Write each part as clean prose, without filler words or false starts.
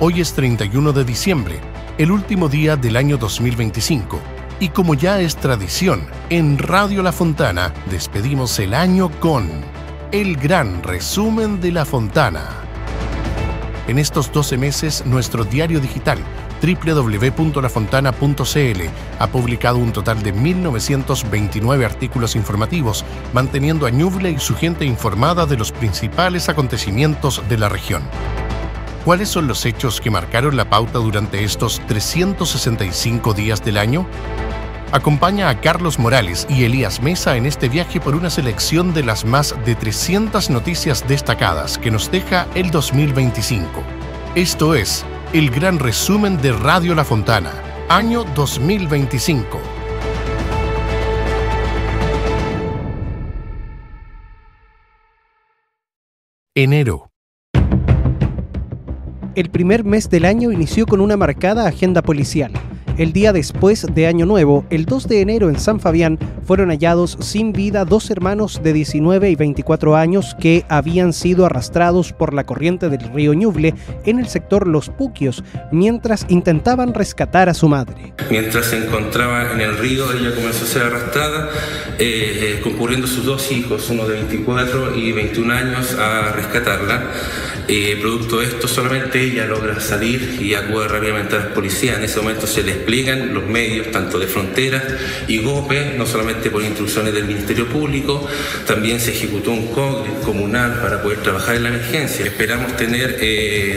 Hoy es 31 de diciembre, el último día del año 2025. Y como ya es tradición, en Radio La Fontana despedimos el año con el gran resumen de La Fontana. En estos 12 meses, nuestro diario digital www.lafontana.cl ha publicado un total de 1.929 artículos informativos, manteniendo a Ñuble y su gente informada de los principales acontecimientos de la región. ¿Cuáles son los hechos que marcaron la pauta durante estos 365 días del año? Acompaña a Carlos Morales y Elías Mesa en este viaje por una selección de las más de 300 noticias destacadas que nos deja el 2025. Esto es el gran resumen de Radio La Fontana, año 2025. Enero. El primer mes del año inició con una marcada agenda policial. El día después de Año Nuevo, el 2 de enero en San Fabián, fueron hallados sin vida dos hermanos de 19 y 24 años que habían sido arrastrados por la corriente del río Ñuble en el sector Los Puquios, mientras intentaban rescatar a su madre. Mientras se encontraba en el río, ella comenzó a ser arrastrada, concurriendo sus dos hijos, uno de 24 y 21 años, a rescatarla. Producto de esto, solamente ella logra salir y acude rápidamente a las policías. En ese momento se le despliegan los medios, tanto de Fronteras y GOPE, no solamente por instrucciones del Ministerio Público, también se ejecutó un cóctel comunal para poder trabajar en la emergencia. Esperamos tener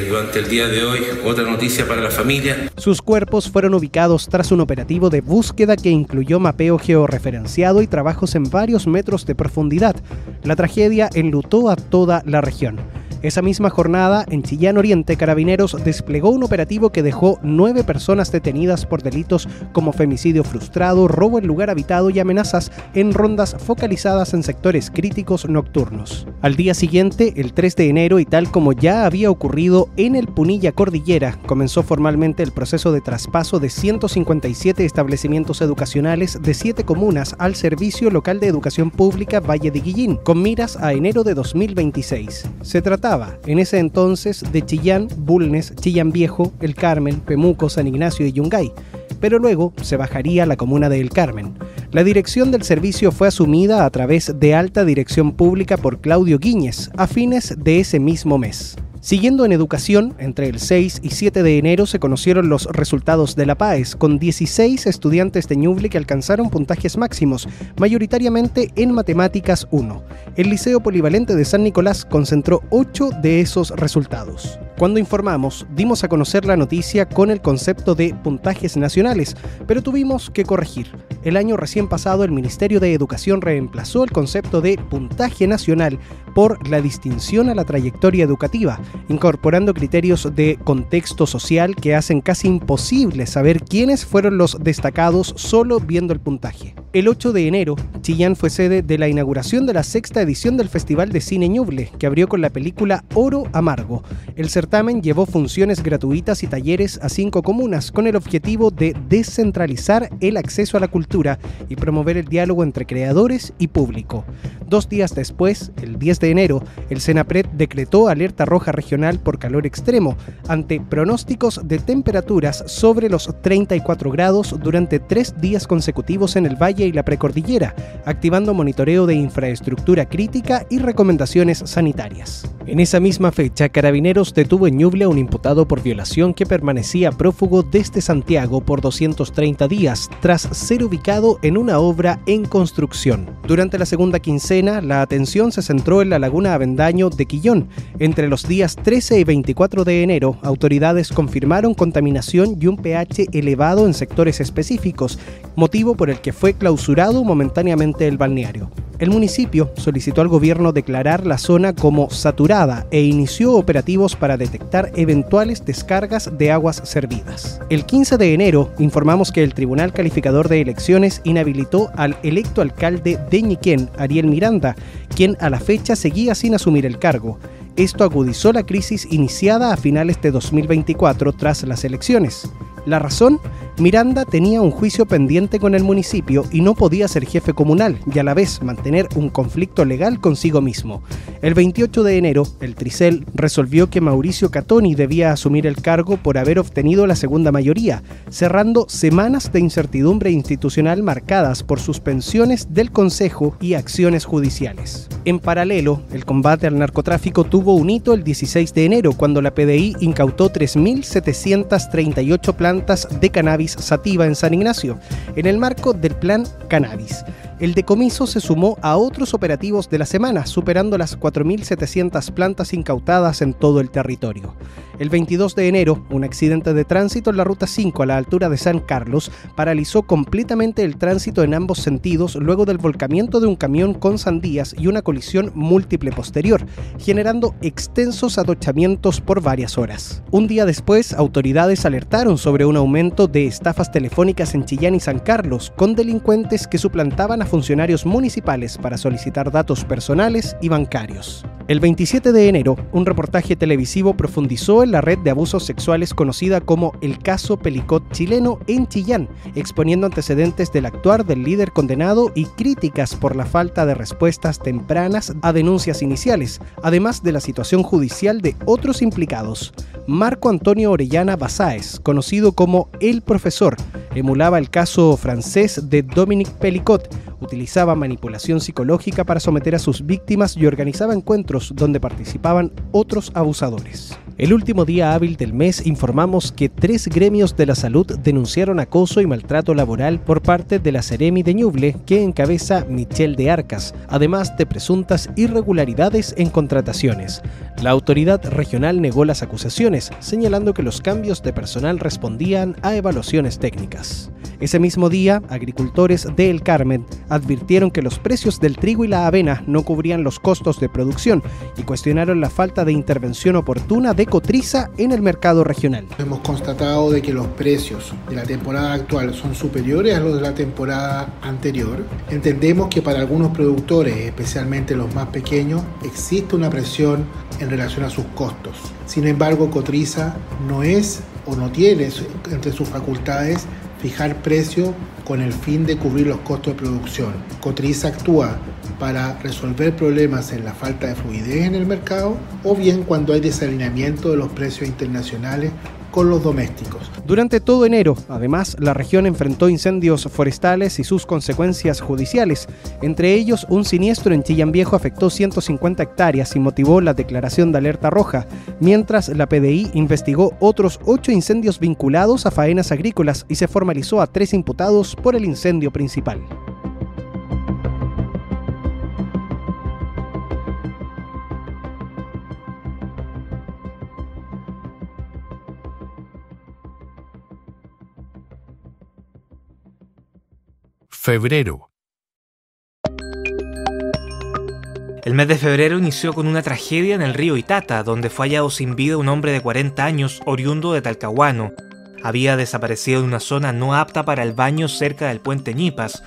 durante el día de hoy otra noticia para la familia. Sus cuerpos fueron ubicados tras un operativo de búsqueda que incluyó mapeo georreferenciado y trabajos en varios metros de profundidad. La tragedia enlutó a toda la región. Esa misma jornada, en Chillán Oriente, Carabineros desplegó un operativo que dejó 9 personas detenidas por delitos como femicidio frustrado, robo en lugar habitado y amenazas en rondas focalizadas en sectores críticos nocturnos. Al día siguiente, el 3 de enero, y tal como ya había ocurrido en el Punilla Cordillera, comenzó formalmente el proceso de traspaso de 157 establecimientos educacionales de 7 comunas al Servicio Local de Educación Pública Valle de Guillín, con miras a enero de 2026. Se trataba en ese entonces de Chillán, Bulnes, Chillán Viejo, El Carmen, Pemuco, San Ignacio y Yungay, pero luego se bajaría a la comuna de El Carmen. La dirección del servicio fue asumida a través de Alta Dirección Pública por Claudio Guíñez a fines de ese mismo mes. Siguiendo en educación, entre el 6 y 7 de enero se conocieron los resultados de la PAES, con 16 estudiantes de Ñuble que alcanzaron puntajes máximos, mayoritariamente en Matemáticas 1. El Liceo Polivalente de San Nicolás concentró 8 de esos resultados. Cuando informamos, dimos a conocer la noticia con el concepto de puntajes nacionales, pero tuvimos que corregir. El año recién pasado, el Ministerio de Educación reemplazó el concepto de puntaje nacional por la distinción a la trayectoria educativa, incorporando criterios de contexto social que hacen casi imposible saber quiénes fueron los destacados solo viendo el puntaje. El 8 de enero, Chillán fue sede de la inauguración de la 6ª edición del Festival de Cine Ñuble, que abrió con la película Oro Amargo. El certamen llevó funciones gratuitas y talleres a 5 comunas con el objetivo de descentralizar el acceso a la cultura y promover el diálogo entre creadores y público. 2 días después, el 10 de enero, el Senapred decretó alerta roja regional por calor extremo ante pronósticos de temperaturas sobre los 34 grados durante 3 días consecutivos en el Valle y la Precordillera, activando monitoreo de infraestructura crítica y recomendaciones sanitarias. En esa misma fecha, Carabineros detuvo en Ñuble a un imputado por violación que permanecía prófugo desde Santiago por 230 días, tras ser ubicado en una obra en construcción. Durante la segunda quincena, la atención se centró en la laguna Avendaño de Quillón. Entre los días 13 y 24 de enero, autoridades confirmaron contaminación y un pH elevado en sectores específicos, motivo por el que fue clausurado momentáneamente el balneario. El municipio solicitó al gobierno declarar la zona como saturada e inició operativos para detectar eventuales descargas de aguas servidas. El 15 de enero informamos que el Tribunal Calificador de Elecciones inhabilitó al electo alcalde de Ñiquén, Ariel Miranda, quien a la fecha seguía sin asumir el cargo. Esto agudizó la crisis iniciada a finales de 2024 tras las elecciones. La razón: Miranda tenía un juicio pendiente con el municipio y no podía ser jefe comunal y a la vez mantener un conflicto legal consigo mismo. El 28 de enero, el Tricel resolvió que Mauricio Catoni debía asumir el cargo por haber obtenido la segunda mayoría, cerrando semanas de incertidumbre institucional marcadas por suspensiones del Consejo y acciones judiciales. En paralelo, el combate al narcotráfico tuvo un hito el 16 de enero, cuando la PDI incautó 3.738 plantas de cannabis sativa en San Ignacio, en el marco del Plan Cannabis. El decomiso se sumó a otros operativos de la semana, superando las 4.700 plantas incautadas en todo el territorio. El 22 de enero, un accidente de tránsito en la Ruta 5 a la altura de San Carlos paralizó completamente el tránsito en ambos sentidos luego del volcamiento de un camión con sandías y una colisión múltiple posterior, generando extensos atochamientos por varias horas. Un día después, autoridades alertaron sobre un aumento de estafas telefónicas en Chillán y San Carlos, con delincuentes que suplantaban a funcionarios municipales para solicitar datos personales y bancarios. El 27 de enero, un reportaje televisivo profundizó en la red de abusos sexuales conocida como el caso Pelicot chileno en Chillán, exponiendo antecedentes del actuar del líder condenado y críticas por la falta de respuestas tempranas a denuncias iniciales, además de la situación judicial de otros implicados. Marco Antonio Orellana Basáez, conocido como El Profesor, emulaba el caso francés de Dominique Pelicot, utilizaba manipulación psicológica para someter a sus víctimas y organizaba encuentros donde participaban otros abusadores. El último día hábil del mes informamos que 3 gremios de la salud denunciaron acoso y maltrato laboral por parte de la Seremi de Ñuble, que encabeza Michelle de Arcas, además de presuntas irregularidades en contrataciones. La autoridad regional negó las acusaciones, señalando que los cambios de personal respondían a evaluaciones técnicas. Ese mismo día, agricultores de El Carmen advirtieron que los precios del trigo y la avena no cubrían los costos de producción y cuestionaron la falta de intervención oportuna de Cotriza en el mercado regional. Hemos constatado de que los precios de la temporada actual son superiores a los de la temporada anterior. Entendemos que para algunos productores, especialmente los más pequeños, existe una presión en relación a sus costos. Sin embargo, Cotriza no es o no tiene entre sus facultades fijar precio con el fin de cubrir los costos de producción. Cotriza actúa para resolver problemas en la falta de fluidez en el mercado o bien cuando hay desalineamiento de los precios internacionales con los domésticos. Durante todo enero, además, la región enfrentó incendios forestales y sus consecuencias judiciales. Entre ellos, un siniestro en Chillán Viejo afectó 150 hectáreas y motivó la declaración de alerta roja, mientras la PDI investigó otros 8 incendios vinculados a faenas agrícolas y se formalizó a 3 imputados por el incendio principal. Febrero. El mes de febrero inició con una tragedia en el río Itata, donde fue hallado sin vida un hombre de 40 años, oriundo de Talcahuano. Había desaparecido en una zona no apta para el baño cerca del puente Ñipas.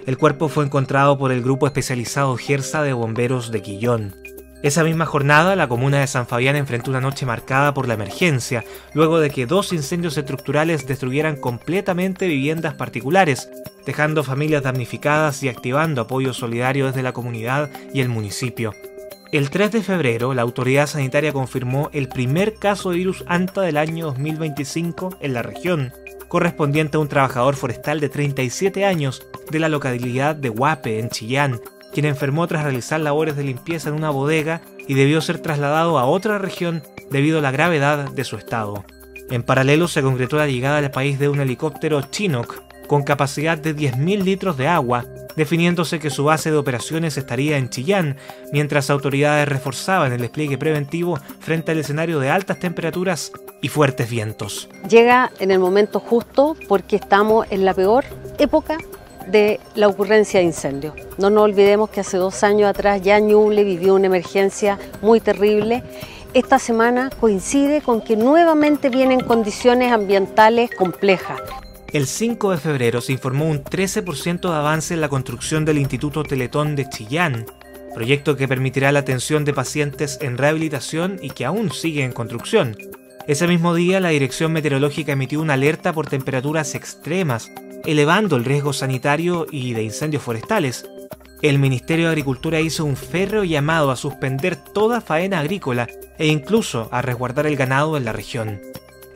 El cuerpo fue encontrado por el grupo especializado Gersa de Bomberos de Quillón. Esa misma jornada, la comuna de San Fabián enfrentó una noche marcada por la emergencia, luego de que 2 incendios estructurales destruyeran completamente viviendas particulares, dejando familias damnificadas y activando apoyo solidario desde la comunidad y el municipio. El 3 de febrero, la autoridad sanitaria confirmó el primer caso de virus Anta del año 2025 en la región, correspondiente a un trabajador forestal de 37 años de la localidad de Huape, en Chillán, quien enfermó tras realizar labores de limpieza en una bodega y debió ser trasladado a otra región debido a la gravedad de su estado. En paralelo, se concretó la llegada al país de un helicóptero Chinook con capacidad de 10.000 litros de agua, definiéndose que su base de operaciones estaría en Chillán, mientras autoridades reforzaban el despliegue preventivo frente al escenario de altas temperaturas y fuertes vientos. Llega en el momento justo porque estamos en la peor época de la ocurrencia de incendios. No nos olvidemos que hace 2 años atrás ya Ñuble vivió una emergencia muy terrible. Esta semana coincide con que nuevamente vienen condiciones ambientales complejas. El 5 de febrero se informó un 13% de avance en la construcción del Instituto Teletón de Chillán, proyecto que permitirá la atención de pacientes en rehabilitación y que aún sigue en construcción. Ese mismo día, la Dirección Meteorológica emitió una alerta por temperaturas extremas, elevando el riesgo sanitario y de incendios forestales. El Ministerio de Agricultura hizo un férreo llamado a suspender toda faena agrícola e incluso a resguardar el ganado en la región.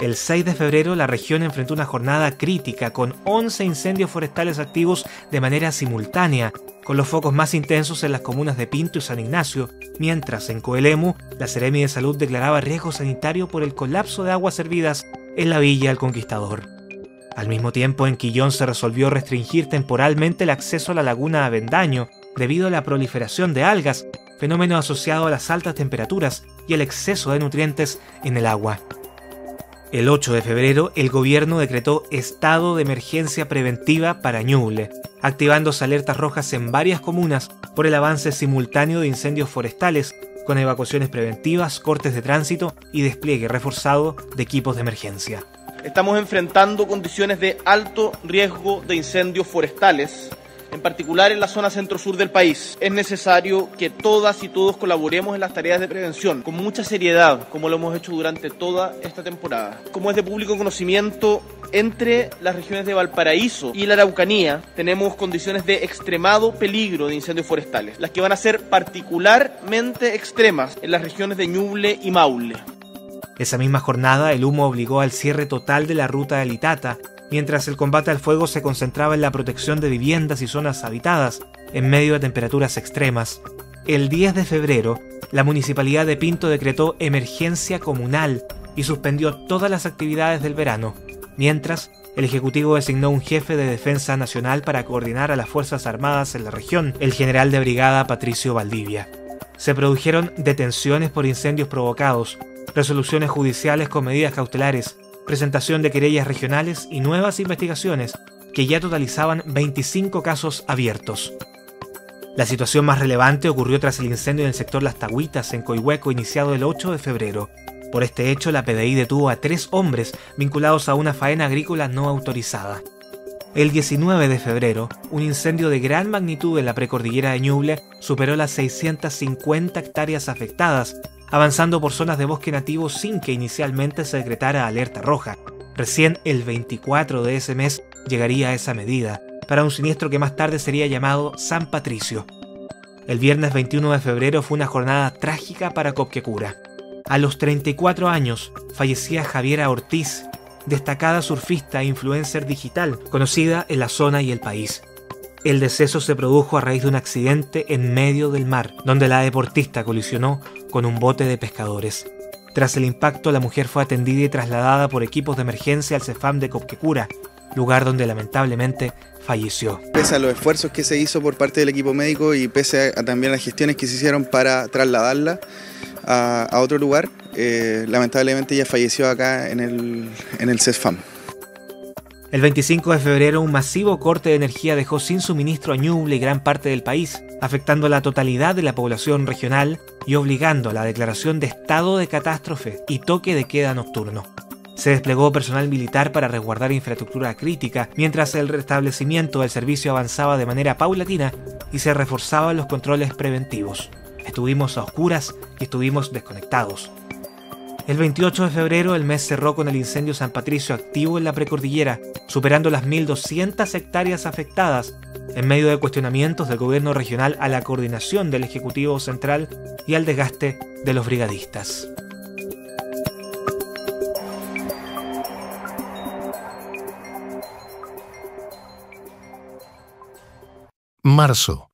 El 6 de febrero, la región enfrentó una jornada crítica con 11 incendios forestales activos de manera simultánea, con los focos más intensos en las comunas de Pinto y San Ignacio, mientras en Coelemu, la Seremi de Salud declaraba riesgo sanitario por el colapso de aguas servidas en la Villa El Conquistador. Al mismo tiempo, en Quillón se resolvió restringir temporalmente el acceso a la laguna Avendaño debido a la proliferación de algas, fenómeno asociado a las altas temperaturas y el exceso de nutrientes en el agua. El 8 de febrero, el gobierno decretó estado de emergencia preventiva para Ñuble, activándose alertas rojas en varias comunas por el avance simultáneo de incendios forestales, con evacuaciones preventivas, cortes de tránsito y despliegue reforzado de equipos de emergencia. Estamos enfrentando condiciones de alto riesgo de incendios forestales, en particular en la zona centro-sur del país. Es necesario que todas y todos colaboremos en las tareas de prevención con mucha seriedad, como lo hemos hecho durante toda esta temporada. Como es de público conocimiento, entre las regiones de Valparaíso y la Araucanía tenemos condiciones de extremado peligro de incendios forestales, las que van a ser particularmente extremas en las regiones de Ñuble y Maule. Esa misma jornada, el humo obligó al cierre total de la ruta del Itata, mientras el combate al fuego se concentraba en la protección de viviendas y zonas habitadas, en medio de temperaturas extremas. El 10 de febrero, la Municipalidad de Pinto decretó emergencia comunal y suspendió todas las actividades del verano, mientras el Ejecutivo designó un jefe de Defensa Nacional para coordinar a las Fuerzas Armadas en la región, el general de brigada Patricio Valdivia. Se produjeron detenciones por incendios provocados, resoluciones judiciales con medidas cautelares, presentación de querellas regionales y nuevas investigaciones que ya totalizaban 25 casos abiertos. La situación más relevante ocurrió tras el incendio en el sector Las Tagüitas, en Coihueco, iniciado el 8 de febrero. Por este hecho, la PDI detuvo a 3 hombres vinculados a una faena agrícola no autorizada. El 19 de febrero, un incendio de gran magnitud en la precordillera de Ñuble superó las 650 hectáreas afectadas, avanzando por zonas de bosque nativo sin que inicialmente se decretara alerta roja. Recién el 24 de ese mes llegaría a esa medida, para un siniestro que más tarde sería llamado San Patricio. El viernes 21 de febrero fue una jornada trágica para Copquecura. A los 34 años fallecía Javiera Ortiz, destacada surfista e influencer digital, conocida en la zona y el país. El deceso se produjo a raíz de un accidente en medio del mar, donde la deportista colisionó con un bote de pescadores. Tras el impacto, la mujer fue atendida y trasladada por equipos de emergencia al CEFAM de Copquecura, lugar donde lamentablemente falleció. Pese a los esfuerzos que se hizo por parte del equipo médico y pese a también las gestiones que se hicieron para trasladarla a otro lugar, lamentablemente ella falleció acá en el CEFAM. El 25 de febrero, un masivo corte de energía dejó sin suministro a Ñuble y gran parte del país, afectando a la totalidad de la población regional y obligando a la declaración de estado de catástrofe y toque de queda nocturno. Se desplegó personal militar para resguardar infraestructura crítica, mientras el restablecimiento del servicio avanzaba de manera paulatina y se reforzaban los controles preventivos. Estuvimos a oscuras y estuvimos desconectados. El 28 de febrero, el mes cerró con el incendio San Patricio activo en la precordillera, superando las 1.200 hectáreas afectadas, en medio de cuestionamientos del gobierno regional a la coordinación del Ejecutivo Central y al desgaste de los brigadistas. Marzo.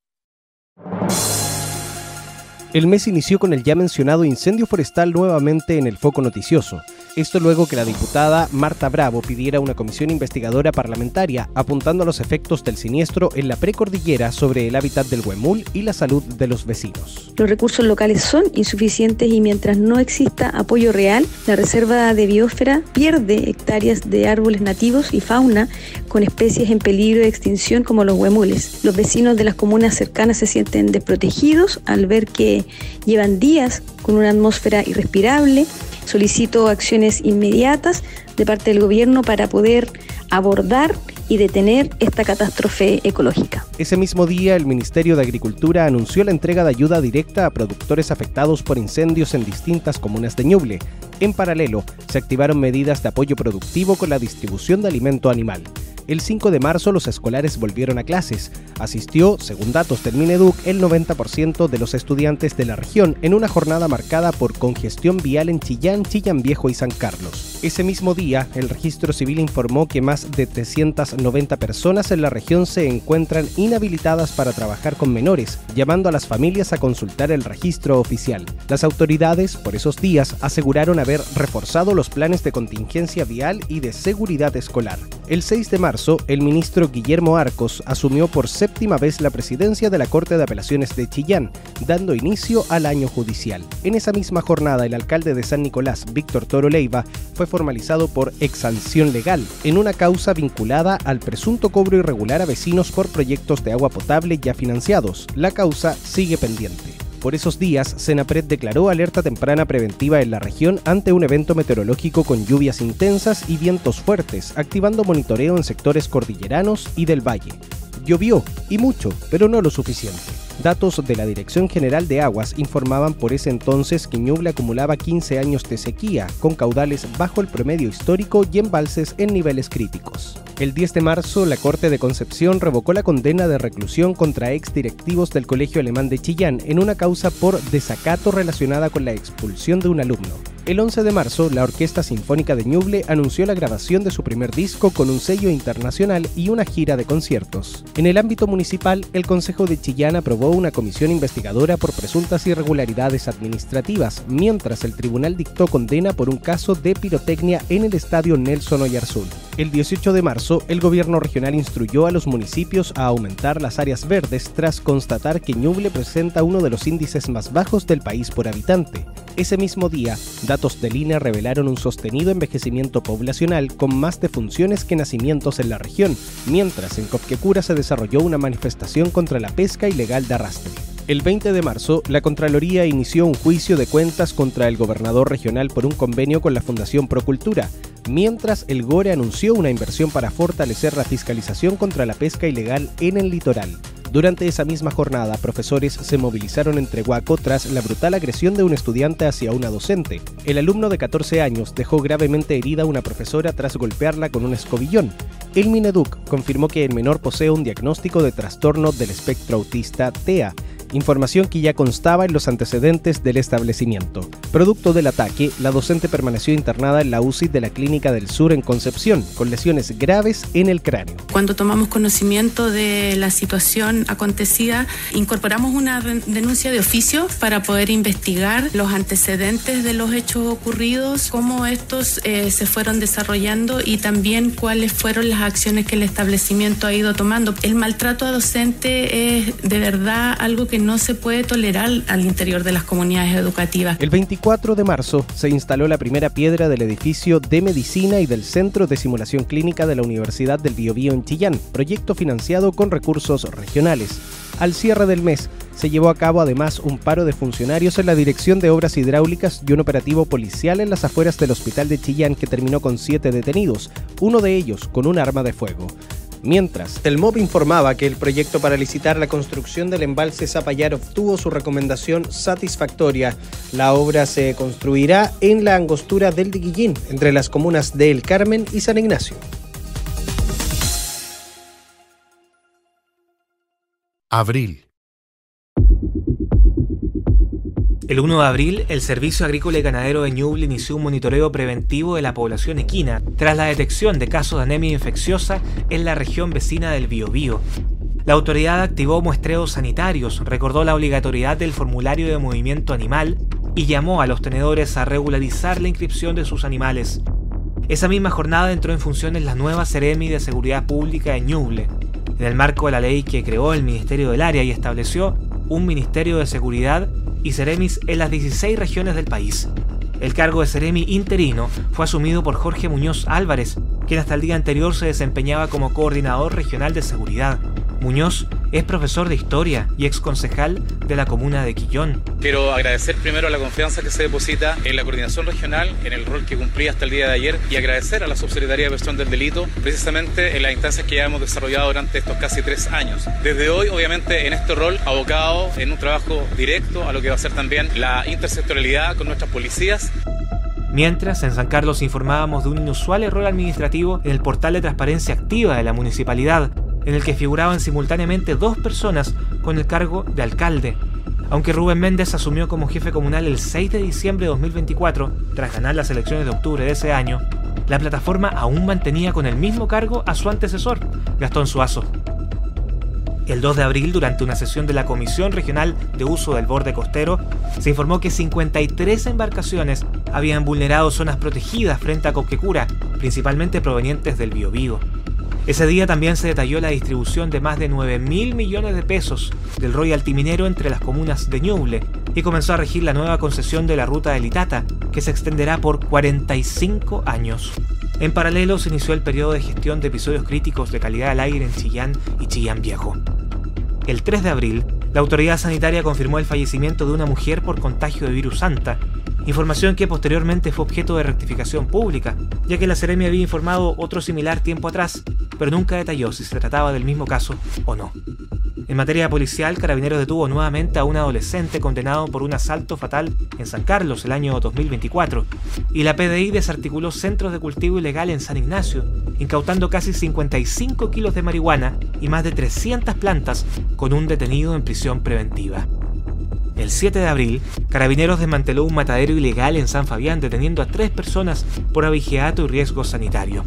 El mes inició con el ya mencionado incendio forestal nuevamente en el foco noticioso. Esto luego que la diputada Marta Bravo pidiera una comisión investigadora parlamentaria apuntando a los efectos del siniestro en la precordillera sobre el hábitat del huemul y la salud de los vecinos. Los recursos locales son insuficientes y mientras no exista apoyo real, la reserva de biosfera pierde hectáreas de árboles nativos y fauna con especies en peligro de extinción como los huemules. Los vecinos de las comunas cercanas se sienten desprotegidos al ver que llevan días con una atmósfera irrespirable. Solicito acciones inmediatas de parte del gobierno para poder abordar y detener esta catástrofe ecológica. Ese mismo día, el Ministerio de Agricultura anunció la entrega de ayuda directa a productores afectados por incendios en distintas comunas de Ñuble. En paralelo, se activaron medidas de apoyo productivo con la distribución de alimento animal. El 5 de marzo los escolares volvieron a clases. Asistió, según datos del Mineduc, el 90% de los estudiantes de la región en una jornada marcada por congestión vial en Chillán, Chillán Viejo y San Carlos. Ese mismo día, el Registro Civil informó que más de 390 personas en la región se encuentran inhabilitadas para trabajar con menores, llamando a las familias a consultar el registro oficial. Las autoridades, por esos días, aseguraron haber reforzado los planes de contingencia vial y de seguridad escolar. El 6 de marzo, el ministro Guillermo Arcos asumió por séptima vez la presidencia de la Corte de Apelaciones de Chillán, dando inicio al año judicial. En esa misma jornada, el alcalde de San Nicolás, Víctor Toro Leiva, fue formalizado por exsanción legal en una causa vinculada al presunto cobro irregular a vecinos por proyectos de agua potable ya financiados. La causa sigue pendiente. Por esos días, Senapred declaró alerta temprana preventiva en la región ante un evento meteorológico con lluvias intensas y vientos fuertes, activando monitoreo en sectores cordilleranos y del valle. Llovió, y mucho, pero no lo suficiente. Datos de la Dirección General de Aguas informaban por ese entonces que Ñuble acumulaba 15 años de sequía, con caudales bajo el promedio histórico y embalses en niveles críticos. El 10 de marzo, la Corte de Concepción revocó la condena de reclusión contra exdirectivos del Colegio Alemán de Chillán en una causa por desacato relacionada con la expulsión de un alumno. El 11 de marzo, la Orquesta Sinfónica de Ñuble anunció la grabación de su primer disco con un sello internacional y una gira de conciertos. En el ámbito municipal, el Concejo de Chillán aprobó una comisión investigadora por presuntas irregularidades administrativas, mientras el tribunal dictó condena por un caso de pirotecnia en el estadio Nelson Oyarzún. El 18 de marzo, el gobierno regional instruyó a los municipios a aumentar las áreas verdes tras constatar que Ñuble presenta uno de los índices más bajos del país por habitante. Ese mismo día, datos del INE revelaron un sostenido envejecimiento poblacional con más defunciones que nacimientos en la región, mientras en Copquecura se desarrolló una manifestación contra la pesca ilegal de arrastre. El 20 de marzo, la Contraloría inició un juicio de cuentas contra el gobernador regional por un convenio con la Fundación Procultura, mientras el GORE anunció una inversión para fortalecer la fiscalización contra la pesca ilegal en el litoral. Durante esa misma jornada, profesores se movilizaron en Trehuaco tras la brutal agresión de un estudiante hacia una docente. El alumno de 14 años dejó gravemente herida a una profesora tras golpearla con un escobillón. El Mineduc confirmó que el menor posee un diagnóstico de trastorno del espectro autista TEA, información que ya constaba en los antecedentes del establecimiento. Producto del ataque, la docente permaneció internada en la UCI de la Clínica del Sur en Concepción, con lesiones graves en el cráneo. Cuando tomamos conocimiento de la situación acontecida, incorporamos una denuncia de oficio para poder investigar los antecedentes de los hechos ocurridos, cómo estos se fueron desarrollando y también cuáles fueron las acciones que el establecimiento ha ido tomando. El maltrato a docente es de verdad algo que no se puede tolerar al interior de las comunidades educativas. El 24 de marzo se instaló la primera piedra del edificio de medicina y del Centro de Simulación Clínica de la Universidad del Biobío en Chillán, proyecto financiado con recursos regionales. Al cierre del mes, se llevó a cabo además un paro de funcionarios en la Dirección de Obras Hidráulicas y un operativo policial en las afueras del Hospital de Chillán que terminó con 7 detenidos, uno de ellos con un arma de fuego. Mientras, el MOB informaba que el proyecto para licitar la construcción del embalse Zapallar obtuvo su recomendación satisfactoria. La obra se construirá en la angostura del Diguillín, entre las comunas de El Carmen y San Ignacio. Abril. El 1 de abril, el Servicio Agrícola y Ganadero de Ñuble inició un monitoreo preventivo de la población equina tras la detección de casos de anemia infecciosa en la región vecina del Biobío. La autoridad activó muestreos sanitarios, recordó la obligatoriedad del formulario de movimiento animal y llamó a los tenedores a regularizar la inscripción de sus animales. Esa misma jornada entró en funciones la nueva Seremi de Seguridad Pública de Ñuble, en el marco de la ley que creó el Ministerio del Área y estableció un Ministerio de Seguridad y Seremis en las 16 regiones del país. El cargo de Seremi interino fue asumido por Jorge Muñoz Álvarez, quien hasta el día anterior se desempeñaba como coordinador regional de seguridad. Muñoz es profesor de historia y exconcejal de la comuna de Quillón. Quiero agradecer primero la confianza que se deposita en la coordinación regional, en el rol que cumplí hasta el día de ayer, y agradecer a la Subsecretaría de Prevención del Delito, precisamente en las instancias que ya hemos desarrollado durante estos casi 3 años. Desde hoy, obviamente, en este rol, abocado en un trabajo directo a lo que va a ser también la intersectorialidad con nuestras policías. Mientras, en San Carlos informábamos de un inusual error administrativo en el portal de transparencia activa de la municipalidad, en el que figuraban simultáneamente 2 personas con el cargo de alcalde. Aunque Rubén Méndez asumió como jefe comunal el 6 de diciembre de 2024, tras ganar las elecciones de octubre de ese año, la plataforma aún mantenía con el mismo cargo a su antecesor, Gastón Zuazo. El 2 de abril, durante una sesión de la Comisión Regional de Uso del Borde Costero, se informó que 53 embarcaciones habían vulnerado zonas protegidas frente a Cauquecura, principalmente provenientes del Biobío. Ese día también se detalló la distribución de más de 9.000 millones de pesos del royalty minero entre las comunas de Ñuble y comenzó a regir la nueva concesión de la ruta del Itata, que se extenderá por 45 años. En paralelo se inició el periodo de gestión de episodios críticos de calidad del aire en Chillán y Chillán Viejo. El 3 de abril, la autoridad sanitaria confirmó el fallecimiento de una mujer por contagio de virus Santa, información que posteriormente fue objeto de rectificación pública, ya que la Seremi había informado otro similar tiempo atrás, pero nunca detalló si se trataba del mismo caso o no. En materia policial, Carabineros detuvo nuevamente a un adolescente condenado por un asalto fatal en San Carlos el año 2024, y la PDI desarticuló centros de cultivo ilegal en San Ignacio, incautando casi 55 kilos de marihuana y más de 300 plantas con un detenido en prisión preventiva. El 7 de abril, Carabineros desmanteló un matadero ilegal en San Fabián, deteniendo a 3 personas por abigeato y riesgo sanitario.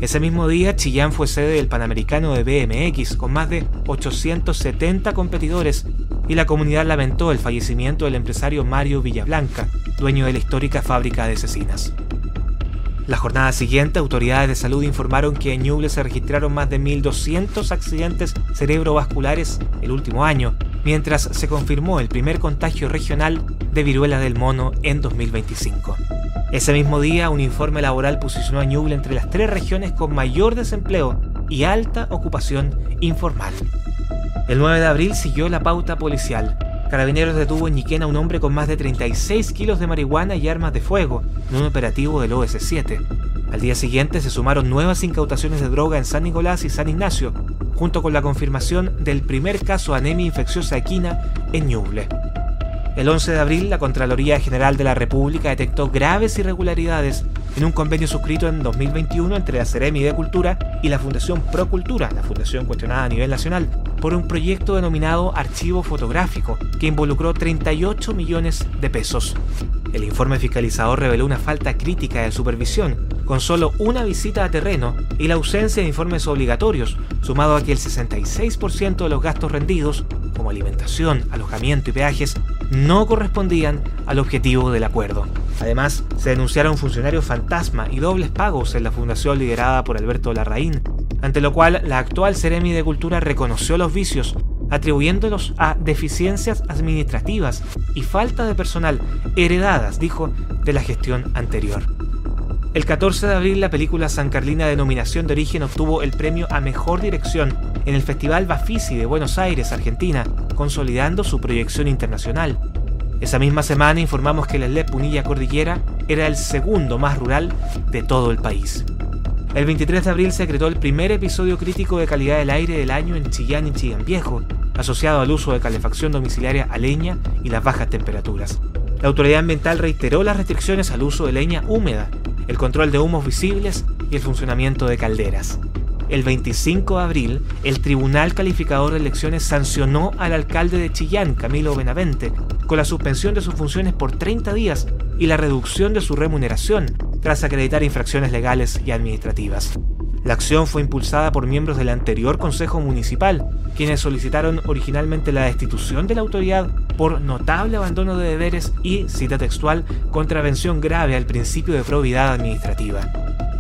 Ese mismo día, Chillán fue sede del Panamericano de BMX, con más de 870 competidores, y la comunidad lamentó el fallecimiento del empresario Mario Villablanca, dueño de la histórica fábrica de cecinas. La jornada siguiente, autoridades de salud informaron que en Ñuble se registraron más de 1.200 accidentes cerebrovasculares el último año, mientras se confirmó el primer contagio regional de viruela del mono en 2025. Ese mismo día, un informe laboral posicionó a Ñuble entre las 3 regiones con mayor desempleo y alta ocupación informal. El 9 de abril siguió la pauta policial. Carabineros detuvo en Ñiquén a un hombre con más de 36 kilos de marihuana y armas de fuego en un operativo del OS7. Al día siguiente se sumaron nuevas incautaciones de droga en San Nicolás y San Ignacio, junto con la confirmación del primer caso de anemia infecciosa equina en Ñuble. El 11 de abril, la Contraloría General de la República detectó graves irregularidades en un convenio suscrito en 2021 entre la Seremi de Cultura y la Fundación Procultura, la fundación cuestionada a nivel nacional, por un proyecto denominado Archivo Fotográfico, que involucró 38 millones de pesos. El informe fiscalizador reveló una falta crítica de supervisión, con solo una visita a terreno y la ausencia de informes obligatorios, sumado a que el 66% de los gastos rendidos, como alimentación, alojamiento y peajes, no correspondían al objetivo del acuerdo. Además, se denunciaron funcionarios fantasma y dobles pagos en la fundación liderada por Alberto Larraín, ante lo cual la actual Seremi de Cultura reconoció los vicios, atribuyéndolos a deficiencias administrativas y falta de personal heredadas, dijo, de la gestión anterior. El 14 de abril, la película Sancarlina Denominación de Origen obtuvo el premio a Mejor Dirección en el Festival Bafisi de Buenos Aires, Argentina, consolidando su proyección internacional. Esa misma semana informamos que el SLEP Punilla Cordillera era el segundo más rural de todo el país. El 23 de abril se decretó el primer episodio crítico de calidad del aire del año en Chillán y Chillán Viejo, asociado al uso de calefacción domiciliaria a leña y las bajas temperaturas. La autoridad ambiental reiteró las restricciones al uso de leña húmeda, el control de humos visibles y el funcionamiento de calderas. El 25 de abril, el Tribunal Calificador de Elecciones sancionó al alcalde de Chillán, Camilo Benavente, con la suspensión de sus funciones por 30 días y la reducción de su remuneración, tras acreditar infracciones legales y administrativas. La acción fue impulsada por miembros del anterior Consejo Municipal, quienes solicitaron originalmente la destitución de la autoridad por notable abandono de deberes y, cita textual, contravención grave al principio de probidad administrativa.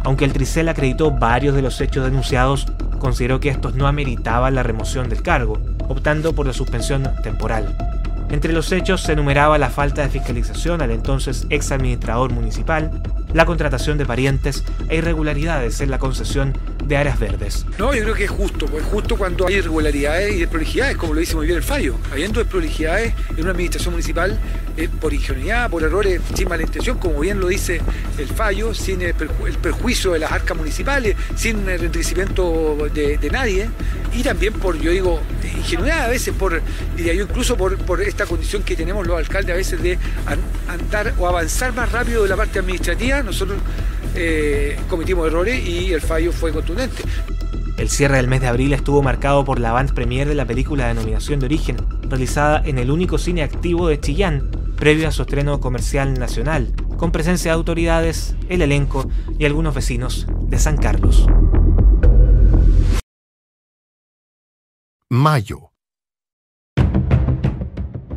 Aunque el Tricel acreditó varios de los hechos denunciados, consideró que estos no ameritaban la remoción del cargo, optando por la suspensión temporal. Entre los hechos se enumeraba la falta de fiscalización al entonces ex administrador municipal, la contratación de parientes e irregularidades en la concesión de áreas verdes. No, yo creo que es justo, pues justo cuando hay irregularidades y desprolijidades, como lo dice muy bien el fallo. Habiendo desprolijidades en una administración municipal, por ingenuidad, por errores, sin mala intención, como bien lo dice el fallo, sin el perjuicio de las arcas municipales, sin el enriquecimiento de nadie, y también por, yo digo, ingenuidad a veces, diría yo, incluso por esta condición que tenemos los alcaldes a veces de andar o avanzar más rápido de la parte administrativa. Nosotros cometimos errores y el fallo fue contundente. El cierre del mes de abril estuvo marcado por la avant-première de la película Denominación de Origen, realizada en el único cine activo de Chillán, previo a su estreno comercial nacional, con presencia de autoridades, el elenco y algunos vecinos de San Carlos. Mayo.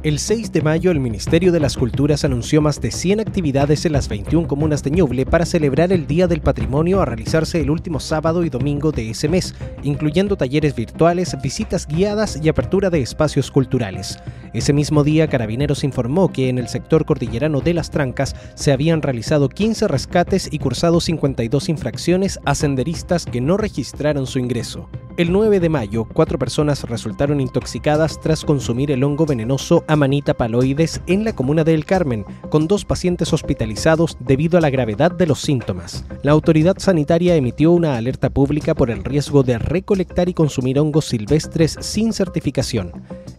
El 6 de mayo, el Ministerio de las Culturas anunció más de 100 actividades en las 21 comunas de Ñuble para celebrar el Día del Patrimonio a realizarse el último sábado y domingo de ese mes, incluyendo talleres virtuales, visitas guiadas y apertura de espacios culturales. Ese mismo día, Carabineros informó que en el sector cordillerano de Las Trancas se habían realizado 15 rescates y cursado 52 infracciones a senderistas que no registraron su ingreso. El 9 de mayo, 4 personas resultaron intoxicadas tras consumir el hongo venenoso Amanita phalloides en la comuna de El Carmen, con 2 pacientes hospitalizados debido a la gravedad de los síntomas. La autoridad sanitaria emitió una alerta pública por el riesgo de recolectar y consumir hongos silvestres sin certificación.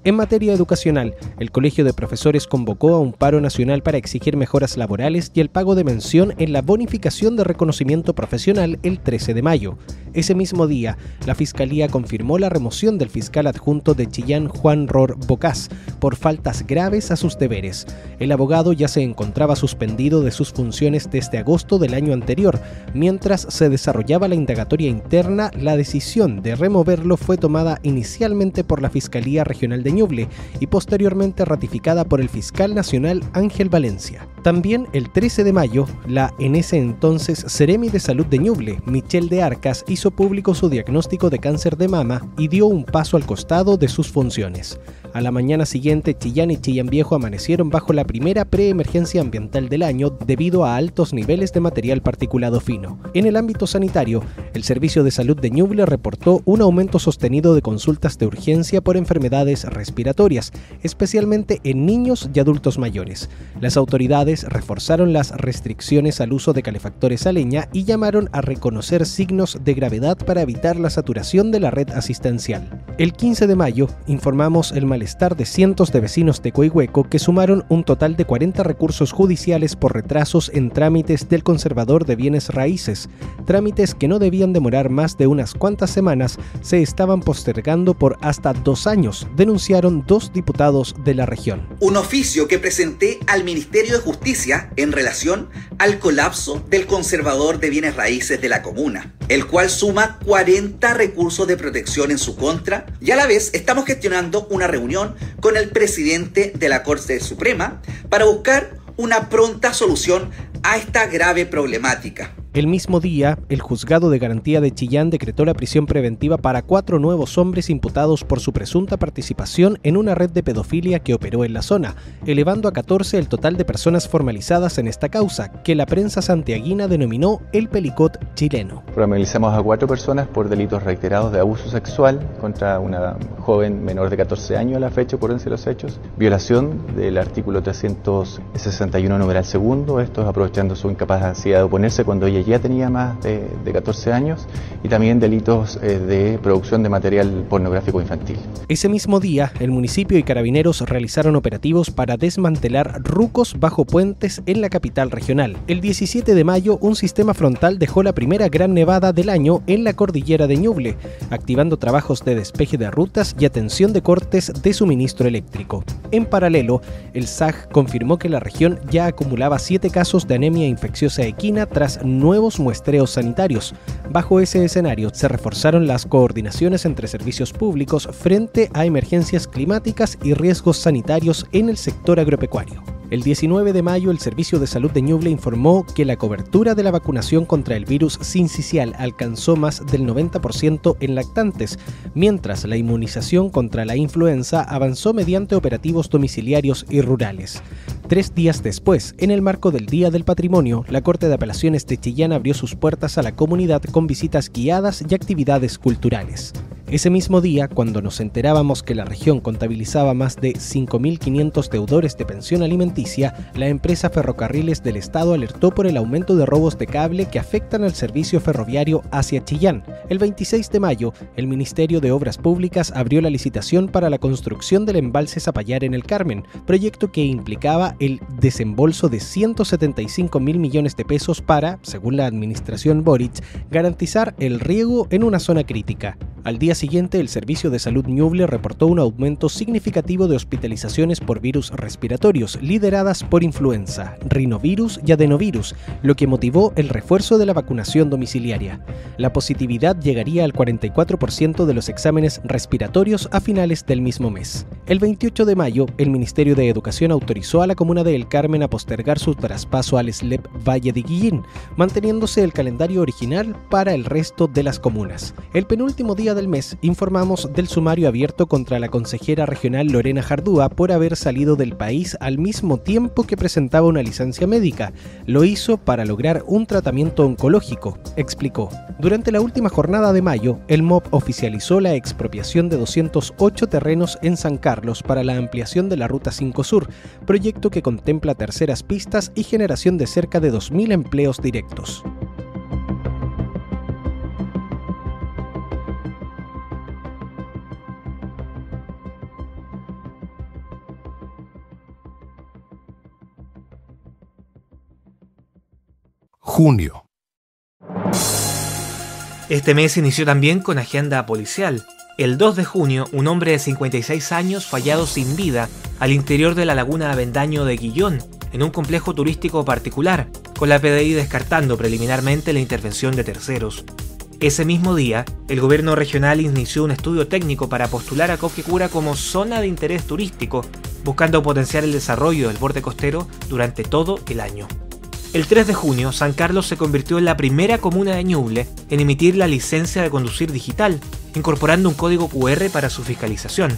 En materia educacional, el Colegio de Profesores convocó a un paro nacional para exigir mejoras laborales y el pago de mención en la bonificación de reconocimiento profesional el 13 de mayo. Ese mismo día, la Fiscalía confirmó la remoción del fiscal adjunto de Chillán, Juan Ror Bocás, por faltas graves a sus deberes. El abogado ya se encontraba suspendido de sus funciones desde agosto del año anterior. Mientras se desarrollaba la indagatoria interna, la decisión de removerlo fue tomada inicialmente por la Fiscalía Regional de Ñuble y posteriormente ratificada por el fiscal nacional Ángel Valencia. También el 13 de mayo, la en ese entonces Seremi de Salud de Ñuble, Michelle de Arcas, hizo público su diagnóstico de cáncer de mama y dio un paso al costado de sus funciones. A la mañana siguiente, Chillán y Chillán Viejo amanecieron bajo la primera preemergencia ambiental del año debido a altos niveles de material particulado fino. En el ámbito sanitario, el Servicio de Salud de Ñuble reportó un aumento sostenido de consultas de urgencia por enfermedades respiratorias, especialmente en niños y adultos mayores. Las autoridades reforzaron las restricciones al uso de calefactores a leña y llamaron a reconocer signos de gravedad para evitar la saturación de la red asistencial. El 15 de mayo, informamos el malestar de cientos de vecinos de Coihueco que sumaron un total de 40 recursos judiciales por retrasos en trámites del conservador de bienes raíces. Trámites que no debían demorar más de unas cuantas semanas se estaban postergando por hasta 2 años, denunciaron 2 diputados de la región. Un oficio que presenté al Ministerio de Justicia en relación al colapso del conservador de bienes raíces de la comuna, el cual suma 40 recursos de protección en su contra, y a la vez estamos gestionando una reunión con el presidente de la Corte Suprema para buscar una pronta solución a esta grave problemática. El mismo día, el Juzgado de Garantía de Chillán decretó la prisión preventiva para 4 nuevos hombres imputados por su presunta participación en una red de pedofilia que operó en la zona, elevando a 14 el total de personas formalizadas en esta causa, que la prensa santiaguina denominó el Pelicot chileno. Formalizamos a 4 personas por delitos reiterados de abuso sexual contra una joven menor de 14 años a la fecha ocurrencia de los hechos, violación del artículo 361 numeral segundo, esto es aprovechando su incapacidad de oponerse cuando ella ya tenía más de 14 años, y también delitos de producción de material pornográfico infantil. Ese mismo día, el municipio y Carabineros realizaron operativos para desmantelar rucos bajo puentes en la capital regional. El 17 de mayo, un sistema frontal dejó la primera gran nevada del año en la cordillera de Ñuble, activando trabajos de despeje de rutas y atención de cortes de suministro eléctrico. En paralelo, el SAG confirmó que la región ya acumulaba 7 casos de anemia infecciosa equina tras nuevos muestreos sanitarios. Bajo ese escenario, se reforzaron las coordinaciones entre servicios públicos frente a emergencias climáticas y riesgos sanitarios en el sector agropecuario. El 19 de mayo, el Servicio de Salud de Ñuble informó que la cobertura de la vacunación contra el virus sincicial alcanzó más del 90% en lactantes, mientras la inmunización contra la influenza avanzó mediante operativos domiciliarios y rurales. 3 días después, en el marco del Día del Patrimonio, la Corte de Apelaciones de Chillán abrió sus puertas a la comunidad con visitas guiadas y actividades culturales. Ese mismo día, cuando nos enterábamos que la región contabilizaba más de 5.500 deudores de pensión alimenticia, la empresa Ferrocarriles del Estado alertó por el aumento de robos de cable que afectan al servicio ferroviario hacia Chillán. El 26 de mayo, el Ministerio de Obras Públicas abrió la licitación para la construcción del embalse Zapallar en el Carmen, proyecto que implicaba el desembolso de 175.000 millones de pesos para, según la administración Boric, garantizar el riego en una zona crítica. Al día siguiente, el Servicio de Salud Ñuble reportó un aumento significativo de hospitalizaciones por virus respiratorios, lideradas por influenza, rinovirus y adenovirus, lo que motivó el refuerzo de la vacunación domiciliaria. La positividad llegaría al 44% de los exámenes respiratorios a finales del mismo mes. El 28 de mayo, el Ministerio de Educación autorizó a la comuna de El Carmen a postergar su traspaso al SLEP Valle de Guillín, manteniéndose el calendario original para el resto de las comunas. El penúltimo día del mes, informamos del sumario abierto contra la consejera regional Lorena Jardúa por haber salido del país al mismo tiempo que presentaba una licencia médica. Lo hizo para lograr un tratamiento oncológico, explicó. Durante la última jornada de mayo, el MOP oficializó la expropiación de 208 terrenos en San Carlos para la ampliación de la Ruta 5 Sur, proyecto que contempla terceras pistas y generación de cerca de 2.000 empleos directos. Junio. Este mes inició también con agenda policial. El 2 de junio, un hombre de 56 años fue hallado sin vida al interior de la laguna Avendaño de Guillón, en un complejo turístico particular, con la PDI descartando preliminarmente la intervención de terceros. Ese mismo día, el gobierno regional inició un estudio técnico para postular a Copquecura como zona de interés turístico, buscando potenciar el desarrollo del borde costero durante todo el año. El 3 de junio, San Carlos se convirtió en la primera comuna de Ñuble en emitir la licencia de conducir digital, incorporando un código QR para su fiscalización.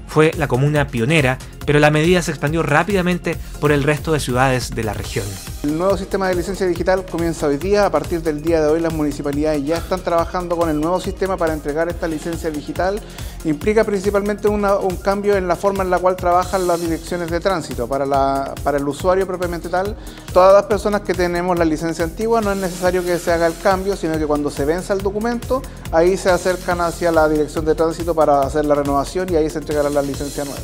Fue la comuna pionera, pero la medida se expandió rápidamente por el resto de ciudades de la región. El nuevo sistema de licencia digital comienza hoy día. A partir del día de hoy las municipalidades ya están trabajando con el nuevo sistema para entregar esta licencia digital. Implica principalmente un cambio en la forma en la cual trabajan las direcciones de tránsito. Para el usuario propiamente tal, todas las personas que tenemos la licencia antigua no es necesario que se haga el cambio, sino que cuando se venza el documento, ahí se acercan hacia la dirección de tránsito para hacer la renovación y ahí se entregará la licencia nueva.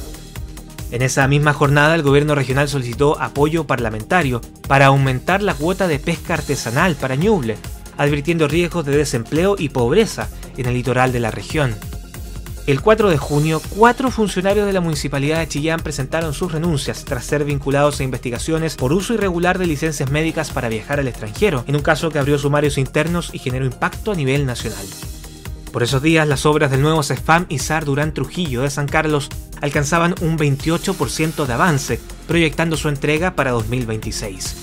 En esa misma jornada, el gobierno regional solicitó apoyo parlamentario para aumentar la cuota de pesca artesanal para Ñuble, advirtiendo riesgos de desempleo y pobreza en el litoral de la región. El 4 de junio, 4 funcionarios de la Municipalidad de Chillán presentaron sus renuncias tras ser vinculados a investigaciones por uso irregular de licencias médicas para viajar al extranjero, en un caso que abrió sumarios internos y generó impacto a nivel nacional. Por esos días, las obras del nuevo CEFAM Izar Durán Trujillo de San Carlos alcanzaban un 28% de avance, proyectando su entrega para 2026.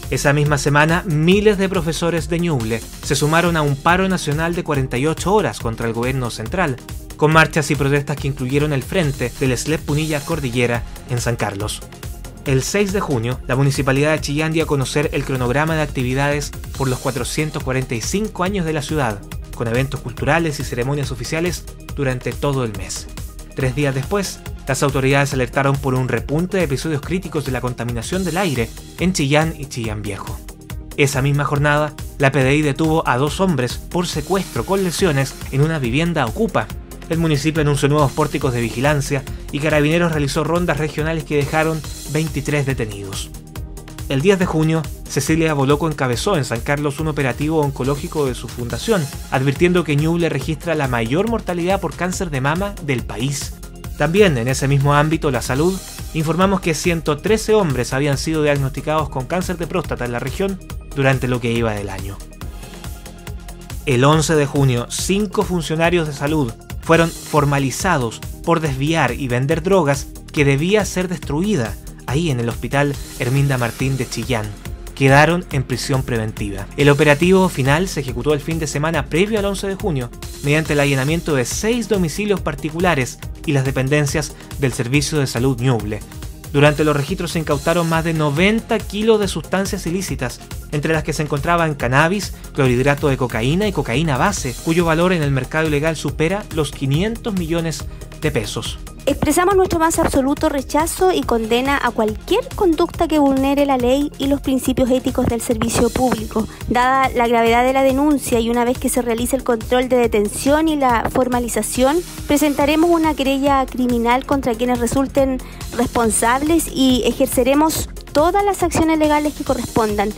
Esa misma semana, miles de profesores de Ñuble se sumaron a un paro nacional de 48 horas contra el gobierno central, con marchas y protestas que incluyeron el frente del SLEP Punilla Cordillera en San Carlos. El 6 de junio, la Municipalidad de Chillán dio a conocer el cronograma de actividades por los 445 años de la ciudad, con eventos culturales y ceremonias oficiales durante todo el mes. 3 días después, las autoridades alertaron por un repunte de episodios críticos de la contaminación del aire en Chillán y Chillán Viejo. Esa misma jornada, la PDI detuvo a 2 hombres por secuestro con lesiones en una vivienda ocupa. El municipio anunció nuevos pórticos de vigilancia y Carabineros realizó rondas regionales que dejaron 23 detenidos. El 10 de junio, Cecilia Boloco encabezó en San Carlos un operativo oncológico de su fundación, advirtiendo que Ñuble registra la mayor mortalidad por cáncer de mama del país. También en ese mismo ámbito, la salud, informamos que 113 hombres habían sido diagnosticados con cáncer de próstata en la región durante lo que iba del año. El 11 de junio, 5 funcionarios de salud fueron formalizados por desviar y vender drogas que debía ser destruida ahí en el Hospital Herminda Martín de Chillán. Quedaron en prisión preventiva. El operativo final se ejecutó el fin de semana previo al 11 de junio, mediante el allanamiento de 6 domicilios particulares y las dependencias del Servicio de Salud Ñuble. Durante los registros se incautaron más de 90 kilos de sustancias ilícitas, entre las que se encontraban cannabis, clorhidrato de cocaína y cocaína base, cuyo valor en el mercado ilegal supera los 500 millones de pesos. Expresamos nuestro más absoluto rechazo y condena a cualquier conducta que vulnere la ley y los principios éticos del servicio público. Dada la gravedad de la denuncia y una vez que se realice el control de detención y la formalización, presentaremos una querella criminal contra quienes resulten responsables y ejerceremos todas las acciones legales que correspondan.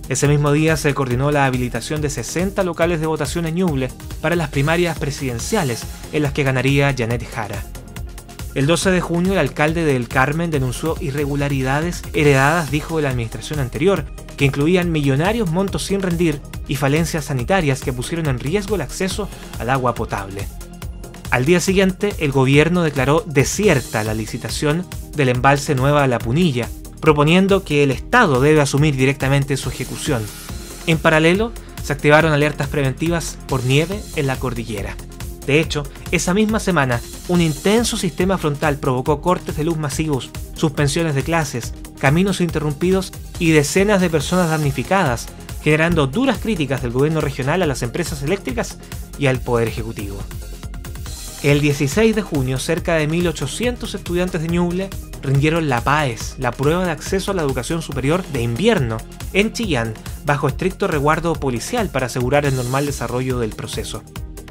Ese mismo día se coordinó la habilitación de 60 locales de votación en Ñuble para las primarias presidenciales, en las que ganaría Janet Jara. El 12 de junio, el alcalde de El Carmen denunció irregularidades heredadas, dijo, de la administración anterior, que incluían millonarios montos sin rendir y falencias sanitarias que pusieron en riesgo el acceso al agua potable. Al día siguiente, el gobierno declaró desierta la licitación del embalse Nueva La Punilla, proponiendo que el Estado debe asumir directamente su ejecución. En paralelo, se activaron alertas preventivas por nieve en la cordillera. De hecho, esa misma semana, un intenso sistema frontal provocó cortes de luz masivos, suspensiones de clases, caminos interrumpidos y decenas de personas damnificadas, generando duras críticas del gobierno regional a las empresas eléctricas y al Poder Ejecutivo. El 16 de junio, cerca de 1.800 estudiantes de Ñuble rindieron la PAES, la prueba de acceso a la educación superior de invierno, en Chillán, bajo estricto resguardo policial para asegurar el normal desarrollo del proceso.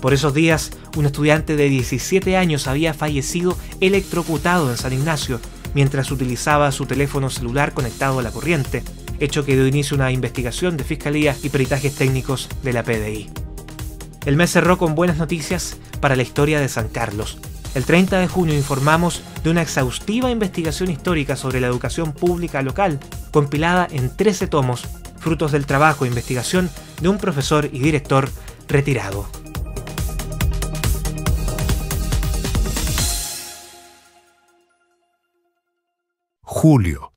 Por esos días, un estudiante de 17 años había fallecido electrocutado en San Ignacio mientras utilizaba su teléfono celular conectado a la corriente, hecho que dio inicio a una investigación de Fiscalía y peritajes técnicos de la PDI. El mes cerró con buenas noticias para la historia de San Carlos. El 30 de junio informamos de una exhaustiva investigación histórica sobre la educación pública local, compilada en 13 tomos, frutos del trabajo e investigación de un profesor y director retirado. Julio.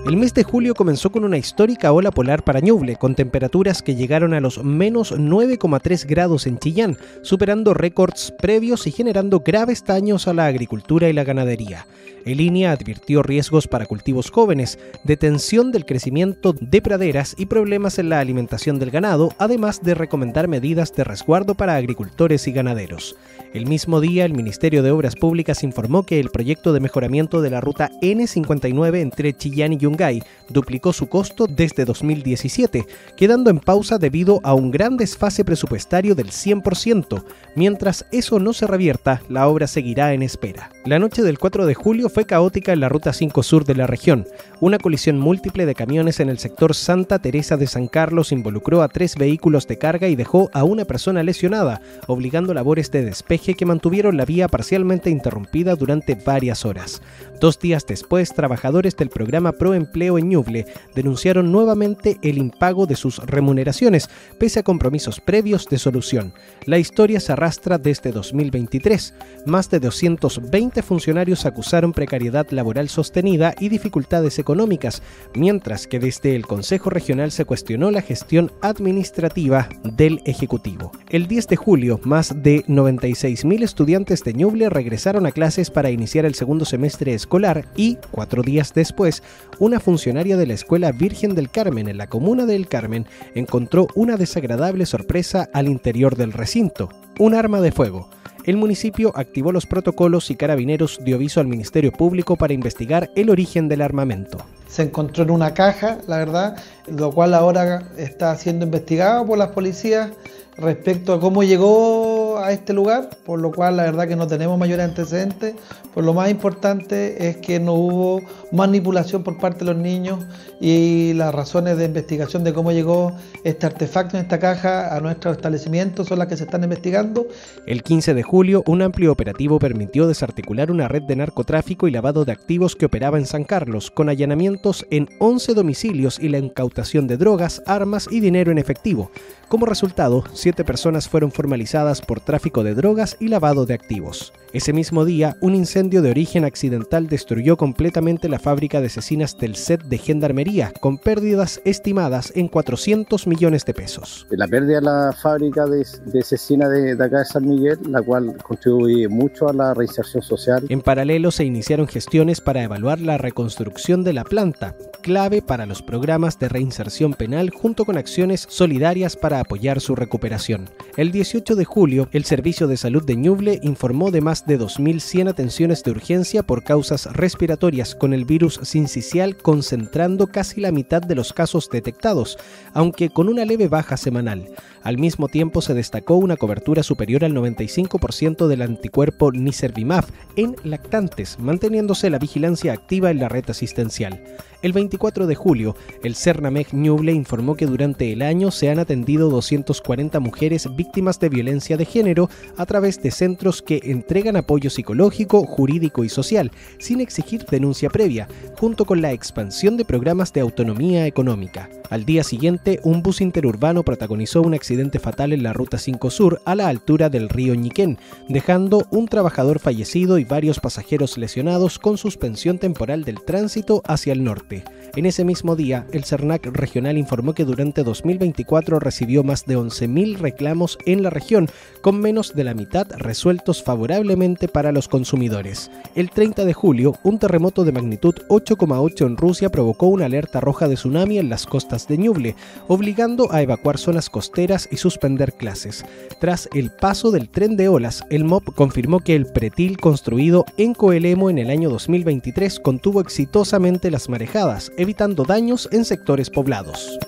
El mes de julio comenzó con una histórica ola polar para Ñuble, con temperaturas que llegaron a los menos 9,3 grados en Chillán, superando récords previos y generando graves daños a la agricultura y la ganadería. El INEA advirtió riesgos para cultivos jóvenes, detención del crecimiento de praderas y problemas en la alimentación del ganado, además de recomendar medidas de resguardo para agricultores y ganaderos. El mismo día, el Ministerio de Obras Públicas informó que el proyecto de mejoramiento de la ruta N59 entre Chillán y Yungay duplicó su costo desde 2017, quedando en pausa debido a un gran desfase presupuestario del 100%. Mientras eso no se revierta, la obra seguirá en espera. La noche del 4 de julio fue caótica en la Ruta 5 Sur de la región. Una colisión múltiple de camiones en el sector Santa Teresa de San Carlos involucró a 3 vehículos de carga y dejó a una persona lesionada, obligando labores de despeje que mantuvieron la vía parcialmente interrumpida durante varias horas. 2 días después, trabajadores del programa Proempleo en Ñuble denunciaron nuevamente el impago de sus remuneraciones, pese a compromisos previos de solución. La historia se arrastra desde 2023. Más de 220 funcionarios acusaron precariedad laboral sostenida y dificultades económicas, mientras que desde el Consejo Regional se cuestionó la gestión administrativa del Ejecutivo. El 10 de julio, más de 96.000 estudiantes de Ñuble regresaron a clases para iniciar el segundo semestre escolar y, 4 días después, una funcionaria de la Escuela Virgen del Carmen en la comuna de El Carmen encontró una desagradable sorpresa al interior del recinto: un arma de fuego. El municipio activó los protocolos y Carabineros dio aviso al Ministerio Público para investigar el origen del armamento. Se encontró en una caja, la verdad, lo cual ahora está siendo investigado por las policías respecto a cómo llegó a este lugar, por lo cual la verdad que no tenemos mayores antecedentes. Por lo más importante es que no hubo manipulación por parte de los niños y las razones de investigación de cómo llegó este artefacto en esta caja a nuestro establecimiento son las que se están investigando. El 15 de julio, un amplio operativo permitió desarticular una red de narcotráfico y lavado de activos que operaba en San Carlos, con allanamientos en 11 domicilios y la incautación de drogas, armas y dinero en efectivo. Como resultado, 7 personas fueron formalizadas por tráfico de drogas y lavado de activos. Ese mismo día, un incendio de origen accidental destruyó completamente la fábrica de cecinas del SET de Gendarmería, con pérdidas estimadas en 400 millones de pesos. La pérdida de la fábrica de cecina de acá de San Miguel, la cual contribuye mucho a la reinserción social. En paralelo se iniciaron gestiones para evaluar la reconstrucción de la planta, clave para los programas de reinserción penal junto con acciones solidarias para apoyar su recuperación. El 18 de julio, el Servicio de Salud de Ñuble informó de más de 2.100 atenciones de urgencia por causas respiratorias con el virus sincicial, concentrando casi la mitad de los casos detectados, aunque con una leve baja semanal. Al mismo tiempo se destacó una cobertura superior al 95% del anticuerpo Niservimab en lactantes, manteniéndose la vigilancia activa en la red asistencial. El 24 de julio, el Cernamec Ñuble informó que durante el año se han atendido 240 mujeres víctimas de violencia de género a través de centros que entregan apoyo psicológico, jurídico y social, sin exigir denuncia previa, junto con la expansión de programas de autonomía económica. Al día siguiente, un bus interurbano protagonizó un accidente fatal en la Ruta 5 Sur a la altura del río Ñiquén, dejando un trabajador fallecido y varios pasajeros lesionados con suspensión temporal del tránsito hacia el norte. En ese mismo día, el CERNAC regional informó que durante 2024 recibió más de 11.000 reclamos en la región, con menos de la mitad resueltos favorablemente para los consumidores. El 30 de julio, un terremoto de magnitud 8,8 en Rusia provocó una alerta roja de tsunami en las costas de Ñuble, obligando a evacuar zonas costeras y suspender clases. Tras el paso del tren de olas, el MOP confirmó que el pretil construido en Coelemo en el año 2023 contuvo exitosamente las marejadas, evitando daños en sectores poblados.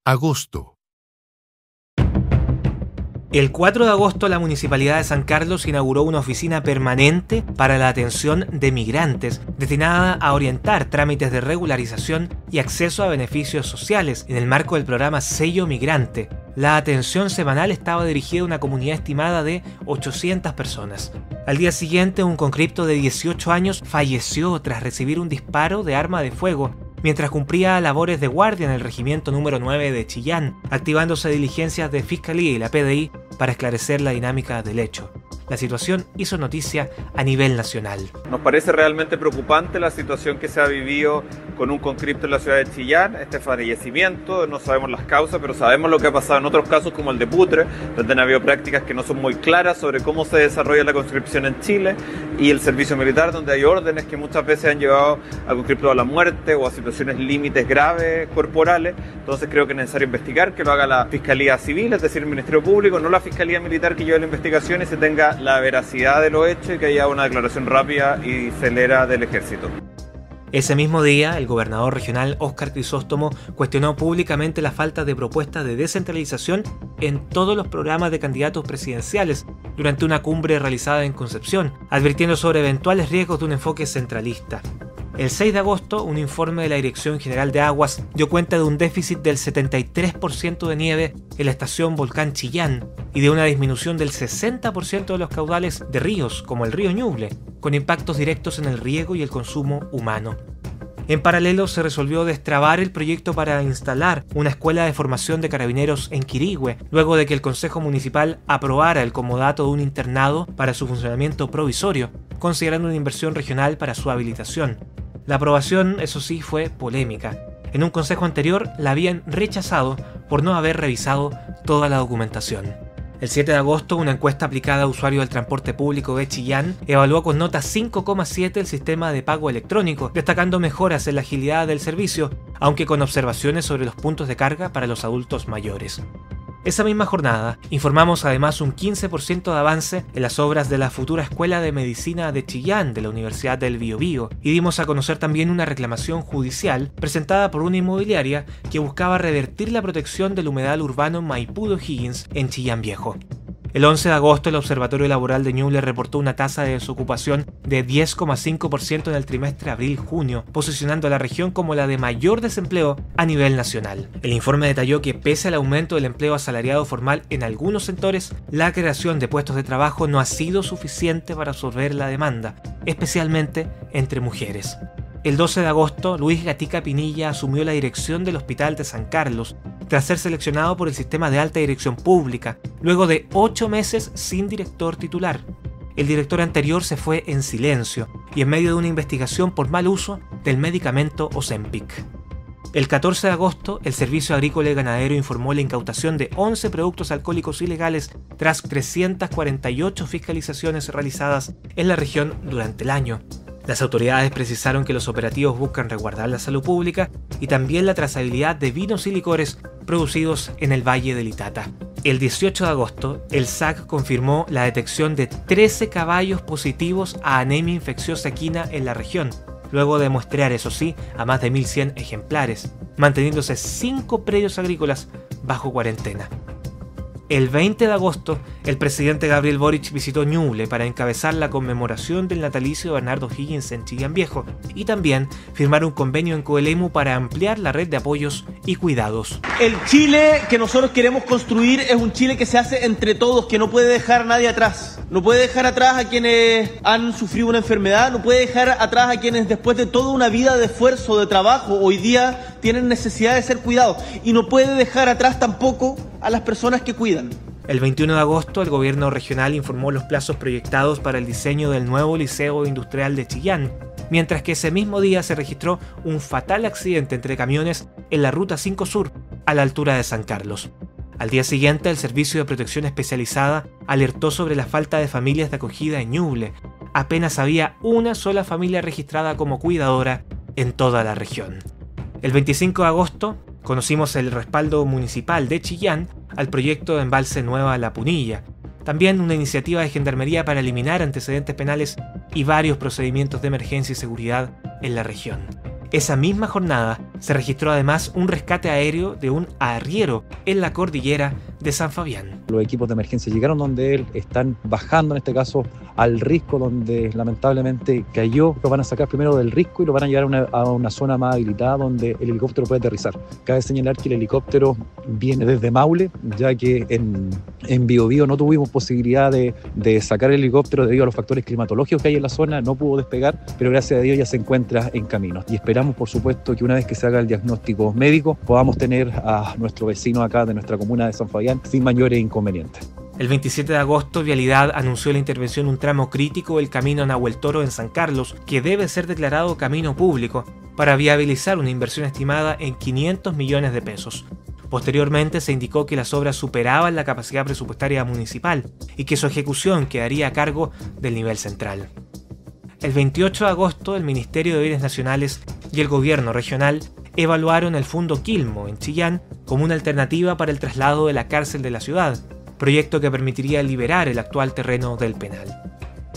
Agosto. El 4 de agosto la Municipalidad de San Carlos inauguró una oficina permanente para la atención de migrantes, destinada a orientar trámites de regularización y acceso a beneficios sociales en el marco del programa Sello Migrante. La atención semanal estaba dirigida a una comunidad estimada de 800 personas. Al día siguiente, un conscripto de 18 años falleció tras recibir un disparo de arma de fuego mientras cumplía labores de guardia en el regimiento número 9 de Chillán, activándose diligencias de Fiscalía y la PDI para esclarecer la dinámica del hecho. La situación hizo noticia a nivel nacional. Nos parece realmente preocupante la situación que se ha vivido con un conscripto en la ciudad de Chillán, este fallecimiento, no sabemos las causas, pero sabemos lo que ha pasado en otros casos como el de Putre, donde han habido prácticas que no son muy claras sobre cómo se desarrolla la conscripción en Chile, y el servicio militar, donde hay órdenes que muchas veces han llevado al conscripto a la muerte o a situaciones límites graves corporales. Entonces creo que es necesario investigar, que lo haga la Fiscalía Civil, es decir, el Ministerio Público, no la Fiscalía Militar que lleve la investigación, y se tenga la veracidad de los hechos y que haya una declaración rápida y celera del Ejército. Ese mismo día, el gobernador regional Óscar Crisóstomo cuestionó públicamente la falta de propuestas de descentralización en todos los programas de candidatos presidenciales durante una cumbre realizada en Concepción, advirtiendo sobre eventuales riesgos de un enfoque centralista. El 6 de agosto, un informe de la Dirección General de Aguas dio cuenta de un déficit del 73% de nieve en la estación Volcán Chillán y de una disminución del 60% de los caudales de ríos, como el río Ñuble, con impactos directos en el riego y el consumo humano. En paralelo, se resolvió destrabar el proyecto para instalar una escuela de formación de carabineros en Quirihue, luego de que el Consejo Municipal aprobara el comodato de un internado para su funcionamiento provisorio, considerando una inversión regional para su habilitación. La aprobación, eso sí, fue polémica. En un consejo anterior la habían rechazado por no haber revisado toda la documentación. El 7 de agosto, una encuesta aplicada a usuarios del transporte público de Chillán evaluó con nota 5,7 el sistema de pago electrónico, destacando mejoras en la agilidad del servicio, aunque con observaciones sobre los puntos de carga para los adultos mayores. Esa misma jornada, informamos además un 15% de avance en las obras de la futura Escuela de Medicina de Chillán de la Universidad del Biobío, y dimos a conocer también una reclamación judicial presentada por una inmobiliaria que buscaba revertir la protección del humedal urbano Maipú de O'Higgins en Chillán Viejo. El 11 de agosto, el Observatorio Laboral de Ñuble reportó una tasa de desocupación de 10,5% en el trimestre abril-junio, posicionando a la región como la de mayor desempleo a nivel nacional. El informe detalló que pese al aumento del empleo asalariado formal en algunos sectores, la creación de puestos de trabajo no ha sido suficiente para absorber la demanda, especialmente entre mujeres. El 12 de agosto, Luis Gatica Pinilla asumió la dirección del Hospital de San Carlos, tras ser seleccionado por el Sistema de Alta Dirección Pública, luego de 8 meses sin director titular. El director anterior se fue en silencio y en medio de una investigación por mal uso del medicamento Ozempic. El 14 de agosto, el Servicio Agrícola y Ganadero informó la incautación de 11 productos alcohólicos ilegales tras 348 fiscalizaciones realizadas en la región durante el año. Las autoridades precisaron que los operativos buscan resguardar la salud pública y también la trazabilidad de vinos y licores producidos en el Valle del Itata. El 18 de agosto, el SAC confirmó la detección de 13 caballos positivos a anemia infecciosa equina en la región, luego de muestrear, eso sí, a más de 1.100 ejemplares, manteniéndose 5 predios agrícolas bajo cuarentena. El 20 de agosto, el presidente Gabriel Boric visitó Ñuble para encabezar la conmemoración del natalicio de Bernardo Higgins en Chillán Viejo y también firmar un convenio en Coelemu para ampliar la red de apoyos y cuidados. El Chile que nosotros queremos construir es un Chile que se hace entre todos, que no puede dejar a nadie atrás. No puede dejar atrás a quienes han sufrido una enfermedad, no puede dejar atrás a quienes después de toda una vida de esfuerzo, de trabajo, hoy día tienen necesidad de ser cuidados. Y no puede dejar atrás tampoco a las personas que cuidan. El 21 de agosto, el gobierno regional informó los plazos proyectados para el diseño del nuevo Liceo Industrial de Chillán, mientras que ese mismo día se registró un fatal accidente entre camiones en la Ruta 5 Sur, a la altura de San Carlos. Al día siguiente, el Servicio de Protección Especializada alertó sobre la falta de familias de acogida en Ñuble. Apenas había una sola familia registrada como cuidadora en toda la región. El 25 de agosto, conocimos el respaldo municipal de Chillán al proyecto de embalse Nueva La Punilla, también una iniciativa de Gendarmería para eliminar antecedentes penales y varios procedimientos de emergencia y seguridad en la región. Esa misma jornada se registró además un rescate aéreo de un arriero en la cordillera de San Fabián. Los equipos de emergencia llegaron donde él, están bajando en este caso al risco donde lamentablemente cayó. Lo van a sacar primero del risco y lo van a llevar a una zona más habilitada donde el helicóptero puede aterrizar. Cabe señalar que el helicóptero viene desde Maule, ya que en Biobío no tuvimos posibilidad de sacar el helicóptero debido a los factores climatológicos que hay en la zona, no pudo despegar, pero gracias a Dios ya se encuentra en camino. Y esperamos, por supuesto, que una vez que se haga el diagnóstico médico podamos tener a nuestro vecino acá de nuestra comuna de San Fabián sin mayores inconvenientes. El 27 de agosto, Vialidad anunció la intervención en un tramo crítico del camino Nahuel Toro en San Carlos, que debe ser declarado camino público, para viabilizar una inversión estimada en 500 millones de pesos. Posteriormente se indicó que las obras superaban la capacidad presupuestaria municipal y que su ejecución quedaría a cargo del nivel central. El 28 de agosto, el Ministerio de Bienes Nacionales y el Gobierno Regional evaluaron el Fundo Quilmo en Chillán como una alternativa para el traslado de la cárcel de la ciudad, proyecto que permitiría liberar el actual terreno del penal.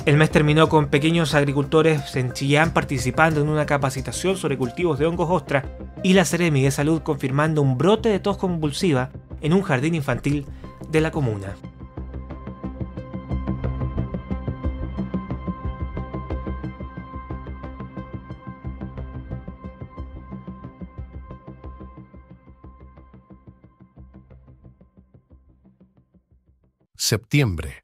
El mes terminó con pequeños agricultores en Chillán participando en una capacitación sobre cultivos de hongos ostra y la Seremi de Salud confirmando un brote de tos convulsiva en un jardín infantil de la comuna. Septiembre.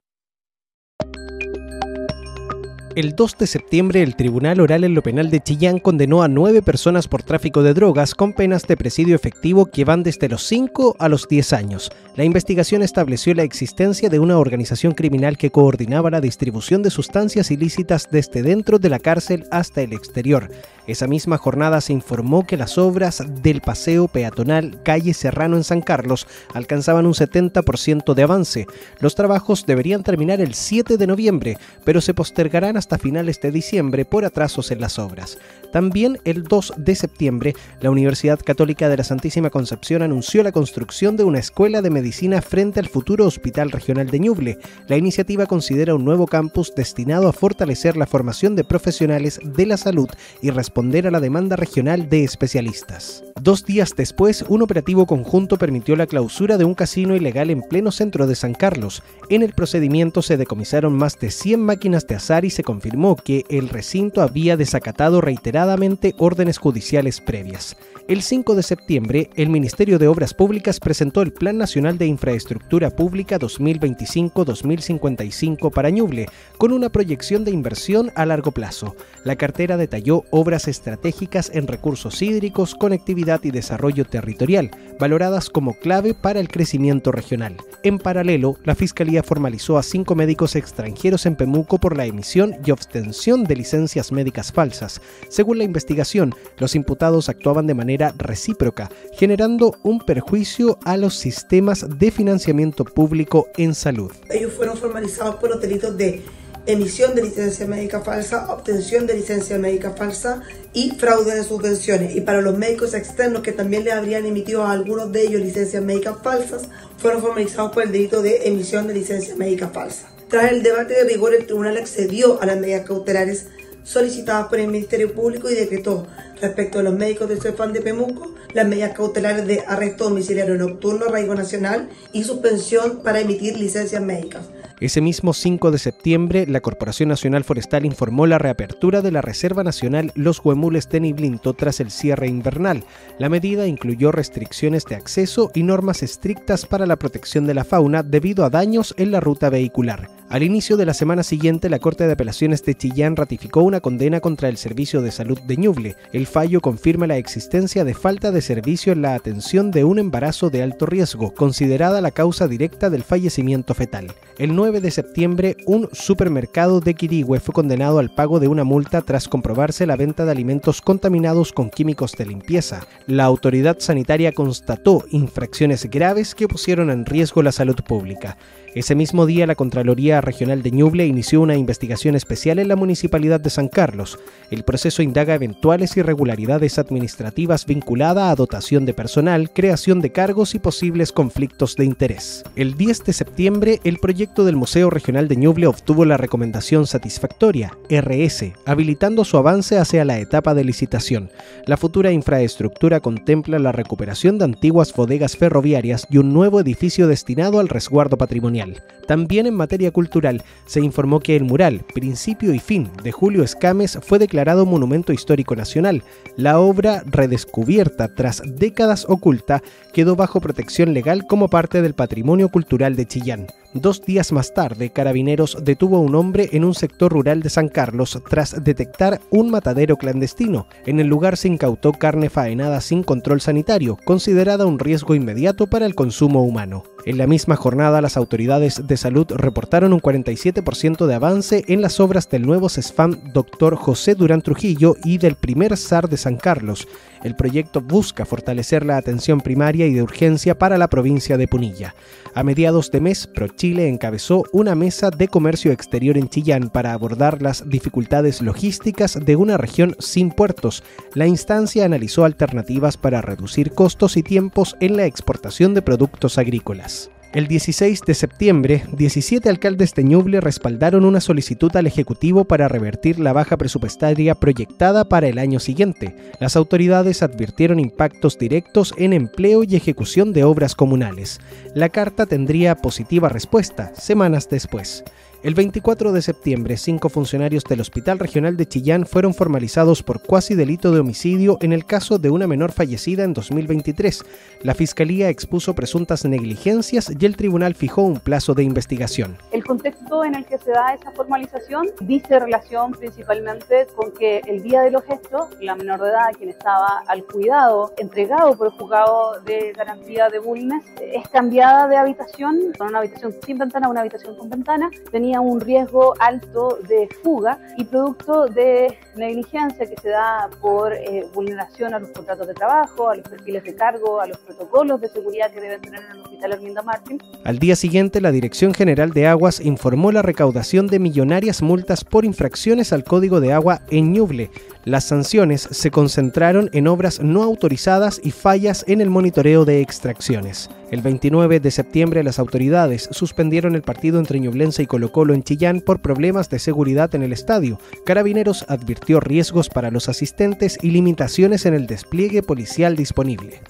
El 2 de septiembre, el Tribunal Oral en lo Penal de Chillán condenó a 9 personas por tráfico de drogas con penas de presidio efectivo que van desde los 5 a los 10 años. La investigación estableció la existencia de una organización criminal que coordinaba la distribución de sustancias ilícitas desde dentro de la cárcel hasta el exterior. Esa misma jornada se informó que las obras del paseo peatonal Calle Serrano en San Carlos alcanzaban un 70% de avance. Los trabajos deberían terminar el 7 de noviembre, pero se postergarán hasta finales de diciembre por atrasos en las obras. También el 2 de septiembre, la Universidad Católica de la Santísima Concepción anunció la construcción de una escuela de medicina frente al futuro Hospital Regional de Ñuble. La iniciativa considera un nuevo campus destinado a fortalecer la formación de profesionales de la salud y responder a la demanda regional de especialistas. 2 días después, un operativo conjunto permitió la clausura de un casino ilegal en pleno centro de San Carlos. En el procedimiento se decomisaron más de 100 máquinas de azar y se confirmó que el recinto había desacatado reiteradamente órdenes judiciales previas. El 5 de septiembre, el Ministerio de Obras Públicas presentó el Plan Nacional de Infraestructura Pública 2025-2055 para Ñuble, con una proyección de inversión a largo plazo. La cartera detalló obras estratégicas en recursos hídricos, conectividad y desarrollo territorial, valoradas como clave para el crecimiento regional. En paralelo, la Fiscalía formalizó a 5 médicos extranjeros en Pemuco por la emisión y obtención de licencias médicas falsas. Según la investigación, los imputados actuaban de manera recíproca, generando un perjuicio a los sistemas de financiamiento público en salud. Ellos fueron formalizados por los delitos de emisión de licencia médica falsa, obtención de licencia médica falsa y fraude de subvenciones. Y para los médicos externos que también les habrían emitido a algunos de ellos licencias médicas falsas, fueron formalizados por el delito de emisión de licencia médica falsa. Tras el debate de rigor, el tribunal accedió a las medidas cautelares solicitadas por el Ministerio Público y decretó, respecto a los médicos del CEFAM de Pemuco, las medidas cautelares de arresto domiciliario nocturno, arraigo nacional y suspensión para emitir licencias médicas. Ese mismo 5 de septiembre, la Corporación Nacional Forestal informó la reapertura de la Reserva Nacional Los Huemules de Niblinto tras el cierre invernal. La medida incluyó restricciones de acceso y normas estrictas para la protección de la fauna debido a daños en la ruta vehicular. Al inicio de la semana siguiente, la Corte de Apelaciones de Chillán ratificó una condena contra el Servicio de Salud de Ñuble. El fallo confirma la existencia de falta de servicio en la atención de un embarazo de alto riesgo, considerada la causa directa del fallecimiento fetal. El 9 de septiembre, un supermercado de Quirihue fue condenado al pago de una multa tras comprobarse la venta de alimentos contaminados con químicos de limpieza. La autoridad sanitaria constató infracciones graves que pusieron en riesgo la salud pública. Ese mismo día, la Contraloría Regional de Ñuble inició una investigación especial en la Municipalidad de San Carlos. El proceso indaga eventuales irregularidades administrativas vinculadas a dotación de personal, creación de cargos y posibles conflictos de interés. El 10 de septiembre, el proyecto del Museo Regional de Ñuble obtuvo la recomendación satisfactoria, RS, habilitando su avance hacia la etapa de licitación. La futura infraestructura contempla la recuperación de antiguas bodegas ferroviarias y un nuevo edificio destinado al resguardo patrimonial. También en materia cultural, se informó que el mural Principio y Fin de Julio Escames fue declarado Monumento Histórico Nacional. La obra, redescubierta tras décadas oculta, quedó bajo protección legal como parte del patrimonio cultural de Chillán. 2 días más tarde, Carabineros detuvo a un hombre en un sector rural de San Carlos tras detectar un matadero clandestino. En el lugar se incautó carne faenada sin control sanitario, considerada un riesgo inmediato para el consumo humano. En la misma jornada, las autoridades de salud reportaron un 47% de avance en las obras del nuevo CESFAM Dr. José Durán Trujillo y del primer SAR de San Carlos. El proyecto busca fortalecer la atención primaria y de urgencia para la provincia de Punilla. A mediados de mes, ProChile encabezó una mesa de comercio exterior en Chillán para abordar las dificultades logísticas de una región sin puertos. La instancia analizó alternativas para reducir costos y tiempos en la exportación de productos agrícolas. El 16 de septiembre, 17 alcaldes de Ñuble respaldaron una solicitud al Ejecutivo para revertir la baja presupuestaria proyectada para el año siguiente. Las autoridades advirtieron impactos directos en empleo y ejecución de obras comunales. La carta tendría positiva respuesta semanas después. El 24 de septiembre, 5 funcionarios del Hospital Regional de Chillán fueron formalizados por cuasi delito de homicidio en el caso de una menor fallecida en 2023. La Fiscalía expuso presuntas negligencias y el tribunal fijó un plazo de investigación. El contexto en el que se da esa formalización dice relación principalmente con que el día de los hechos, la menor de edad, quien estaba al cuidado, entregado por el juzgado de garantía de Bulnes, es cambiada de habitación, con una habitación sin ventana a una habitación con ventana, tenía un riesgo alto de fuga y producto de negligencia que se da por vulneración a los contratos de trabajo, a los perfiles de cargo, a los protocolos de seguridad que deben tener en el Hospital Arminda Martín. Al día siguiente, la Dirección General de Aguas informó la recaudación de millonarias multas por infracciones al Código de Agua en Ñuble. Las sanciones se concentraron en obras no autorizadas y fallas en el monitoreo de extracciones. El 29 de septiembre, las autoridades suspendieron el partido entre Ñublense y Colo-Colo en Chillán por problemas de seguridad en el estadio. Carabineros advirtió riesgos para los asistentes y limitaciones en el despliegue policial disponible.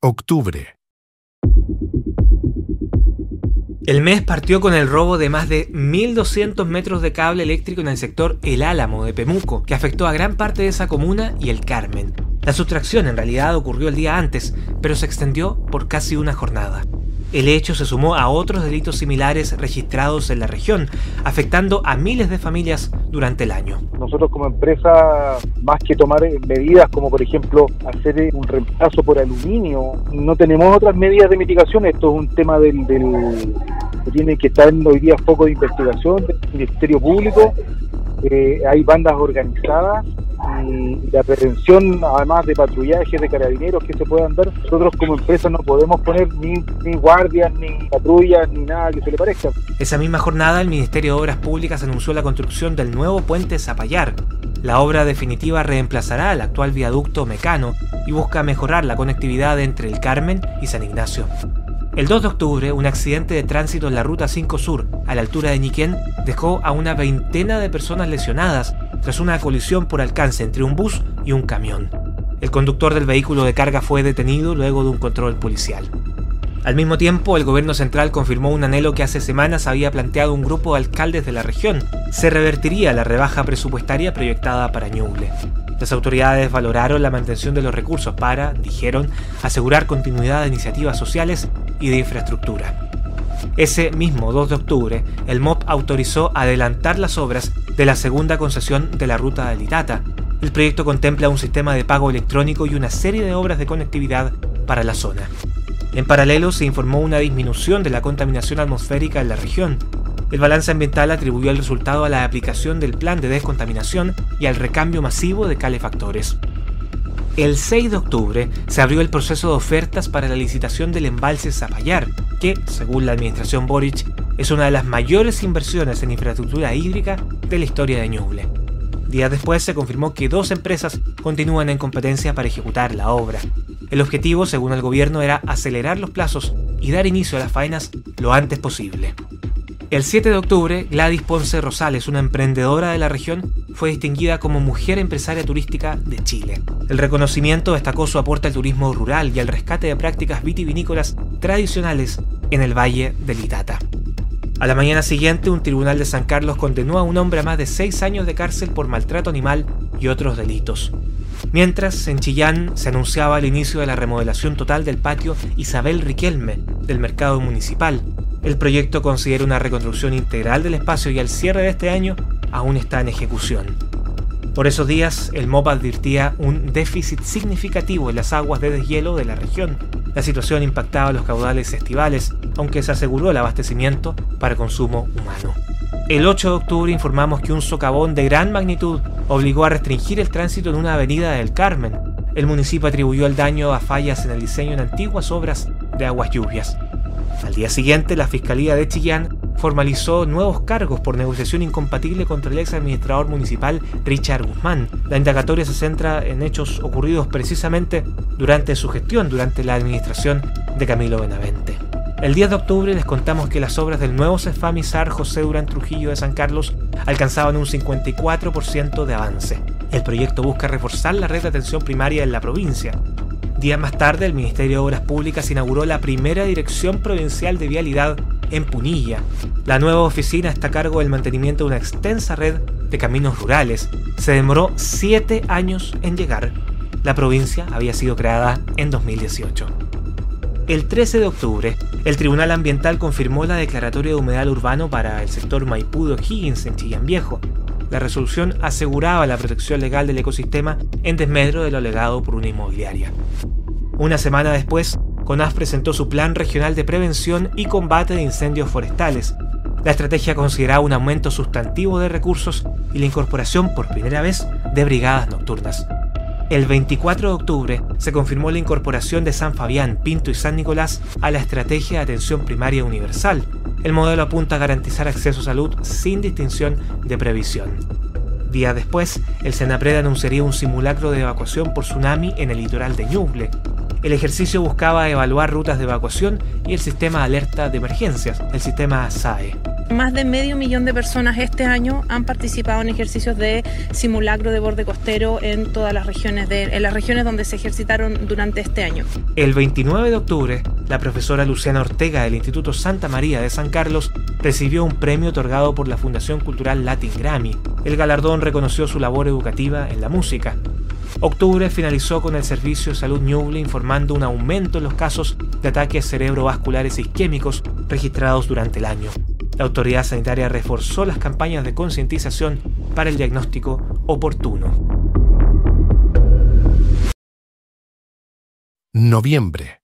Octubre. El mes partió con el robo de más de 1.200 metros de cable eléctrico en el sector El Álamo de Pemuco, que afectó a gran parte de esa comuna y el Carmen. La sustracción en realidad ocurrió el día antes, pero se extendió por casi una jornada. El hecho se sumó a otros delitos similares registrados en la región, afectando a miles de familias durante el año. Nosotros como empresa, más que tomar medidas como por ejemplo hacer un reemplazo por aluminio, no tenemos otras medidas de mitigación. Esto es un tema que tiene que estar hoy día foco de investigación del Ministerio Público. Hay bandas organizadas y la prevención, además de patrullajes de carabineros que se puedan dar. Nosotros como empresa no podemos poner ni guardias, ni patrullas, ni nada que se le parezca. Esa misma jornada, el Ministerio de Obras Públicas anunció la construcción del nuevo puente Zapallar. La obra definitiva reemplazará al actual viaducto Mecano y busca mejorar la conectividad entre el Carmen y San Ignacio. El 2 de octubre, un accidente de tránsito en la Ruta 5 Sur, a la altura de Ñiquén, dejó a una veintena de personas lesionadas tras una colisión por alcance entre un bus y un camión. El conductor del vehículo de carga fue detenido luego de un control policial. Al mismo tiempo, el gobierno central confirmó un anhelo que hace semanas había planteado un grupo de alcaldes de la región. Se revertiría la rebaja presupuestaria proyectada para Ñuble. Las autoridades valoraron la mantención de los recursos para, dijeron, asegurar continuidad de iniciativas sociales y de infraestructura. Ese mismo 2 de octubre, el MOP autorizó adelantar las obras de la segunda concesión de la ruta del Itata. El proyecto contempla un sistema de pago electrónico y una serie de obras de conectividad para la zona. En paralelo, se informó una disminución de la contaminación atmosférica en la región. El balance ambiental atribuyó el resultado a la aplicación del plan de descontaminación y al recambio masivo de calefactores. El 6 de octubre se abrió el proceso de ofertas para la licitación del embalse Zapallar, que, según la administración Boric, es una de las mayores inversiones en infraestructura hídrica de la historia de Ñuble. Días después se confirmó que 2 empresas continúan en competencia para ejecutar la obra. El objetivo, según el gobierno, era acelerar los plazos y dar inicio a las faenas lo antes posible. El 7 de octubre, Gladys Ponce Rosales, una emprendedora de la región, fue distinguida como Mujer Empresaria Turística de Chile. El reconocimiento destacó su aporte al turismo rural y al rescate de prácticas vitivinícolas tradicionales en el Valle del Itata. A la mañana siguiente, un tribunal de San Carlos condenó a un hombre a más de 6 años de cárcel por maltrato animal y otros delitos. Mientras, en Chillán se anunciaba el inicio de la remodelación total del patio Isabel Riquelme del mercado municipal. El proyecto considera una reconstrucción integral del espacio y al cierre de este año aún está en ejecución. Por esos días, el MOP advirtía un déficit significativo en las aguas de deshielo de la región. La situación impactaba los caudales estivales, aunque se aseguró el abastecimiento para consumo humano. El 8 de octubre informamos que un socavón de gran magnitud obligó a restringir el tránsito en una avenida del Carmen. El municipio atribuyó el daño a fallas en el diseño en antiguas obras de aguas lluvias. Al día siguiente, la Fiscalía de Chillán formalizó nuevos cargos por negociación incompatible contra el ex administrador municipal Richard Guzmán. La indagatoria se centra en hechos ocurridos precisamente durante su gestión, durante la administración de Camilo Benavente. El 10 de octubre les contamos que las obras del nuevo CEFAMISAR José Durán Trujillo de San Carlos alcanzaban un 54% de avance. El proyecto busca reforzar la red de atención primaria en la provincia. Días más tarde, el Ministerio de Obras Públicas inauguró la primera Dirección Provincial de Vialidad en Punilla. La nueva oficina está a cargo del mantenimiento de una extensa red de caminos rurales. Se demoró 7 años en llegar. La provincia había sido creada en 2018. El 13 de octubre, el Tribunal Ambiental confirmó la declaratoria de humedal urbano para el sector Maipú de O'Higgins en Chillán Viejo. La resolución aseguraba la protección legal del ecosistema en desmedro de lo alegado por una inmobiliaria. Una semana después, CONAF presentó su Plan Regional de Prevención y Combate de Incendios Forestales. La estrategia consideraba un aumento sustantivo de recursos y la incorporación por primera vez de brigadas nocturnas. El 24 de octubre se confirmó la incorporación de San Fabián, Pinto y San Nicolás a la Estrategia de Atención Primaria Universal. El modelo apunta a garantizar acceso a salud sin distinción de previsión. Días después, el Senapred anunciaría un simulacro de evacuación por tsunami en el litoral de Ñuble. El ejercicio buscaba evaluar rutas de evacuación y el sistema de alerta de emergencias, el sistema SAE. Más de 500.000 de personas este año han participado en ejercicios de simulacro de borde costero en todas las regiones, en las regiones donde se ejercitaron durante este año. El 29 de octubre, la profesora Luciana Ortega del Instituto Santa María de San Carlos recibió un premio otorgado por la Fundación Cultural Latin Grammy. El galardón reconoció su labor educativa en la música. Octubre finalizó con el Servicio de Salud Ñuble informando un aumento en los casos de ataques cerebrovasculares isquémicos registrados durante el año. La autoridad sanitaria reforzó las campañas de concientización para el diagnóstico oportuno. Noviembre.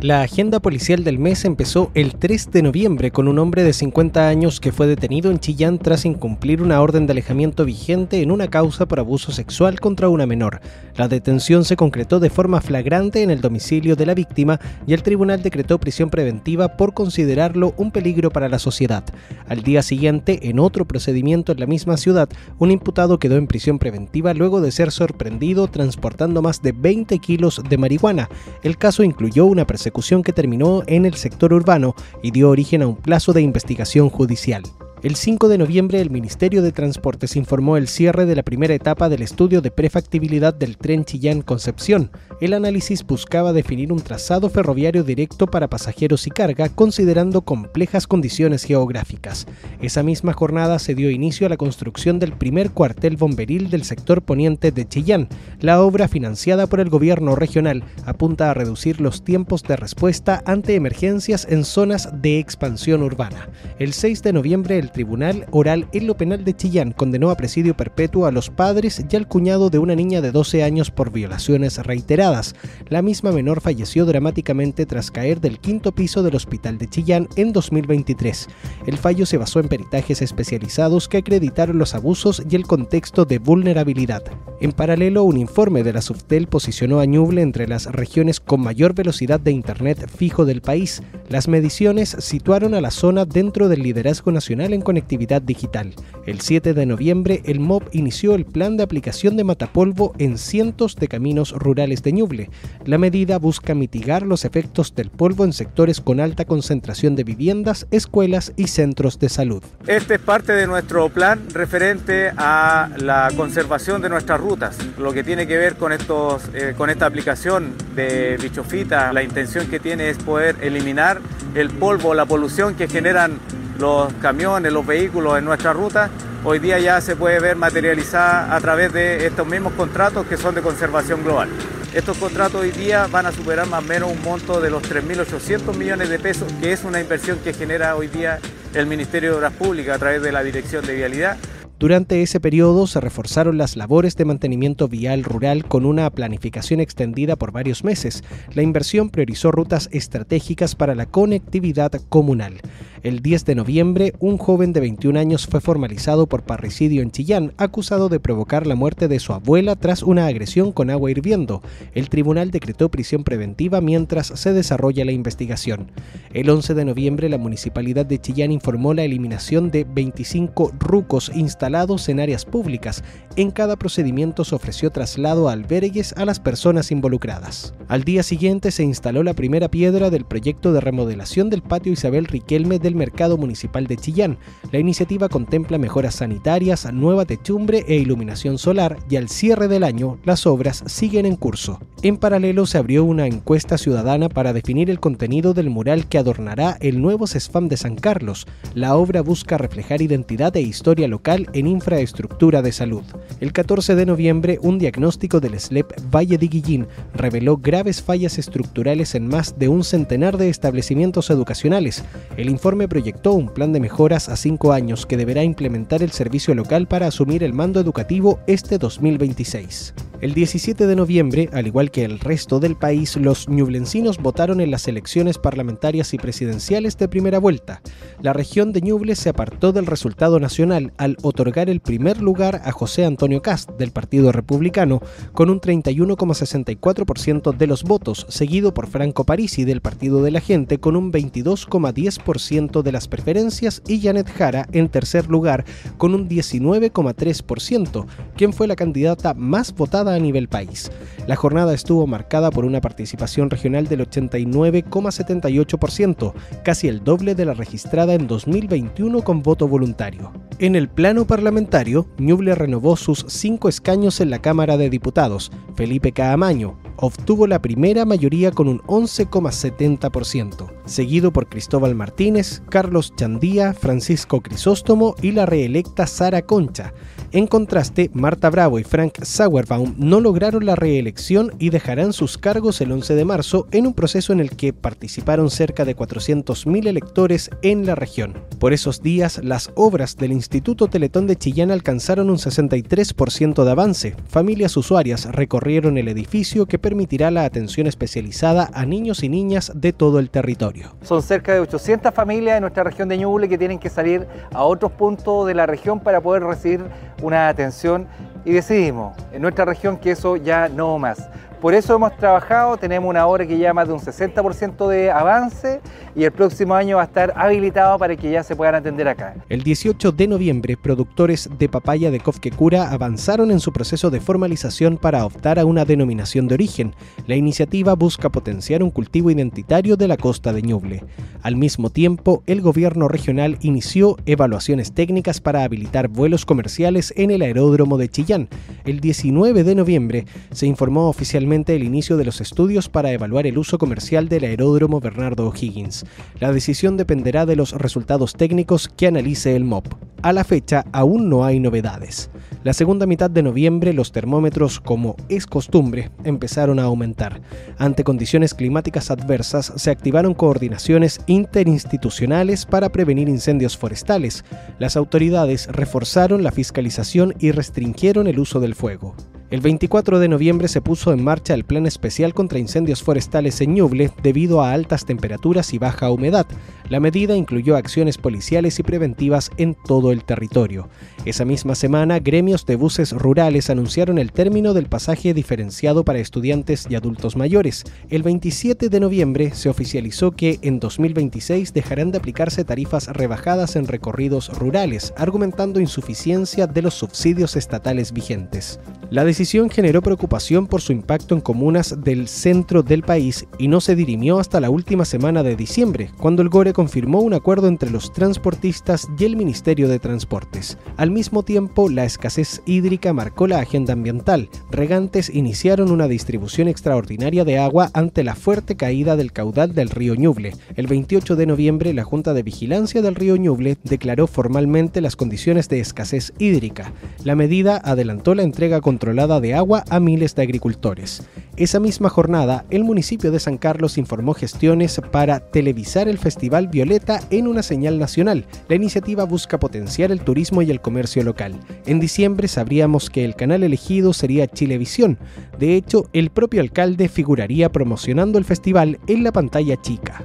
La agenda policial del mes empezó el 3 de noviembre con un hombre de 50 años que fue detenido en Chillán tras incumplir una orden de alejamiento vigente en una causa por abuso sexual contra una menor. La detención se concretó de forma flagrante en el domicilio de la víctima y el tribunal decretó prisión preventiva por considerarlo un peligro para la sociedad. Al día siguiente, en otro procedimiento en la misma ciudad, un imputado quedó en prisión preventiva luego de ser sorprendido transportando más de 20 kilos de marihuana. El caso incluyó una persecución que terminó en el sector urbano y dio origen a un plazo de investigación judicial. El 5 de noviembre, el Ministerio de Transportes informó el cierre de la primera etapa del estudio de prefactibilidad del tren Chillán-Concepción. El análisis buscaba definir un trazado ferroviario directo para pasajeros y carga, considerando complejas condiciones geográficas. Esa misma jornada se dio inicio a la construcción del primer cuartel bomberil del sector poniente de Chillán. La obra, financiada por el gobierno regional, apunta a reducir los tiempos de respuesta ante emergencias en zonas de expansión urbana. El 6 de noviembre, el Tribunal Oral en lo Penal de Chillán condenó a presidio perpetuo a los padres y al cuñado de una niña de 12 años por violaciones reiteradas. La misma menor falleció dramáticamente tras caer del 5º piso del hospital de Chillán en 2023. El fallo se basó en peritajes especializados que acreditaron los abusos y el contexto de vulnerabilidad. En paralelo, un informe de la Subtel posicionó a Ñuble entre las regiones con mayor velocidad de internet fijo del país. Las mediciones situaron a la zona dentro del liderazgo nacional en conectividad digital. El 7 de noviembre, el MOB inició el plan de aplicación de matapolvo en cientos de caminos rurales de Ñuble. La medida busca mitigar los efectos del polvo en sectores con alta concentración de viviendas, escuelas y centros de salud. Este es parte de nuestro plan referente a la conservación de nuestras rutas. Lo que tiene que ver con esta aplicación de Bichofita, la intención que tiene es poder eliminar el polvo, la polución que generan los camiones, los vehículos en nuestra ruta. Hoy día ya se puede ver materializada a través de estos mismos contratos que son de conservación global. Estos contratos hoy día van a superar más o menos un monto de los 3.800 millones de pesos, que es una inversión que genera hoy día el Ministerio de Obras Públicas a través de la Dirección de Vialidad. Durante ese periodo se reforzaron las labores de mantenimiento vial rural con una planificación extendida por varios meses. La inversión priorizó rutas estratégicas para la conectividad comunal. El 10 de noviembre, un joven de 21 años fue formalizado por parricidio en Chillán, acusado de provocar la muerte de su abuela tras una agresión con agua hirviendo. El tribunal decretó prisión preventiva mientras se desarrolla la investigación. El 11 de noviembre, la Municipalidad de Chillán informó la eliminación de 25 rucos instalados en áreas públicas. En cada procedimiento se ofreció traslado a albergues a las personas involucradas. Al día siguiente se instaló la primera piedra del proyecto de remodelación del patio Isabel Riquelme del Mercado Municipal de Chillán. La iniciativa contempla mejoras sanitarias, nueva techumbre e iluminación solar, y al cierre del año las obras siguen en curso. En paralelo se abrió una encuesta ciudadana para definir el contenido del mural que adornará el nuevo CESFAM de San Carlos. La obra busca reflejar identidad e historia local en infraestructura de salud. El 14 de noviembre, un diagnóstico del SLEP Valle de Guillín reveló graves fallas estructurales en más de un centenar de establecimientos educacionales. El informe proyectó un plan de mejoras a 5 años que deberá implementar el servicio local para asumir el mando educativo este 2026. El 17 de noviembre, al igual que el resto del país, los ñublencinos votaron en las elecciones parlamentarias y presidenciales de primera vuelta. La región de Ñuble se apartó del resultado nacional al otorgar el primer lugar a José Antonio Kast, del Partido Republicano, con un 31,64% de los votos, seguido por Franco Parisi, del Partido de la Gente, con un 22,10% de las preferencias, y Janet Jara, en tercer lugar, con un 19,3%, quien fue la candidata más votada realizada a nivel país. La jornada estuvo marcada por una participación regional del 89,78%, casi el doble de la registrada en 2021 con voto voluntario. En el plano parlamentario, Ñuble renovó sus 5 escaños en la Cámara de Diputados. Felipe Caamaño obtuvo la primera mayoría con un 11,70%, seguido por Cristóbal Martínez, Carlos Chandía, Francisco Crisóstomo y la reelecta Sara Concha. En contraste, Marta Bravo y Frank Sauerbaum no lograron la reelección y dejarán sus cargos el 11 de marzo en un proceso en el que participaron cerca de 400.000 electores en la región. Por esos días, las obras del Instituto Teletón de Chillán alcanzaron un 63% de avance. Familias usuarias recorrieron el edificio que permitirá la atención especializada a niños y niñas de todo el territorio. Son cerca de 800 familias en nuestra región de Ñuble que tienen que salir a otros puntos de la región para poder recibir una atención, y decidimos en nuestra región que eso ya no más. Por eso hemos trabajado, tenemos una obra que ya más de un 60% de avance y el próximo año va a estar habilitado para que ya se puedan atender acá. El 18 de noviembre, productores de papaya de Cofquecura avanzaron en su proceso de formalización para optar a una denominación de origen. La iniciativa busca potenciar un cultivo identitario de la costa de Ñuble. Al mismo tiempo, el gobierno regional inició evaluaciones técnicas para habilitar vuelos comerciales en el aeródromo de Chillán. El 19 de noviembre se informó oficialmente el inicio de los estudios para evaluar el uso comercial del aeródromo Bernardo O'Higgins. La decisión dependerá de los resultados técnicos que analice el MOP. A la fecha aún no hay novedades. La segunda mitad de noviembre los termómetros, como es costumbre, empezaron a aumentar. Ante condiciones climáticas adversas se activaron coordinaciones interinstitucionales para prevenir incendios forestales. Las autoridades reforzaron la fiscalización y restringieron el uso del fuego. El 24 de noviembre se puso en marcha el Plan Especial contra Incendios Forestales en Ñuble debido a altas temperaturas y baja humedad. La medida incluyó acciones policiales y preventivas en todo el territorio. Esa misma semana, gremios de buses rurales anunciaron el término del pasaje diferenciado para estudiantes y adultos mayores. El 27 de noviembre se oficializó que en 2026 dejarán de aplicarse tarifas rebajadas en recorridos rurales, argumentando insuficiencia de los subsidios estatales vigentes. La decisión generó preocupación por su impacto en comunas del centro del país y no se dirimió hasta la última semana de diciembre, cuando el GORE confirmó un acuerdo entre los transportistas y el Ministerio de Transportes. Al mismo tiempo, la escasez hídrica marcó la agenda ambiental. Regantes iniciaron una distribución extraordinaria de agua ante la fuerte caída del caudal del río Ñuble. El 28 de noviembre, la Junta de Vigilancia del río Ñuble declaró formalmente las condiciones de escasez hídrica. La medida adelantó la entrega controlada de agua a miles de agricultores. Esa misma jornada, el municipio de San Carlos informó gestiones para televisar el Festival Violeta en una señal nacional. La iniciativa busca potenciar el turismo y el comercio local. En diciembre sabríamos que el canal elegido sería Chilevisión. De hecho, el propio alcalde figuraría promocionando el festival en la pantalla chica.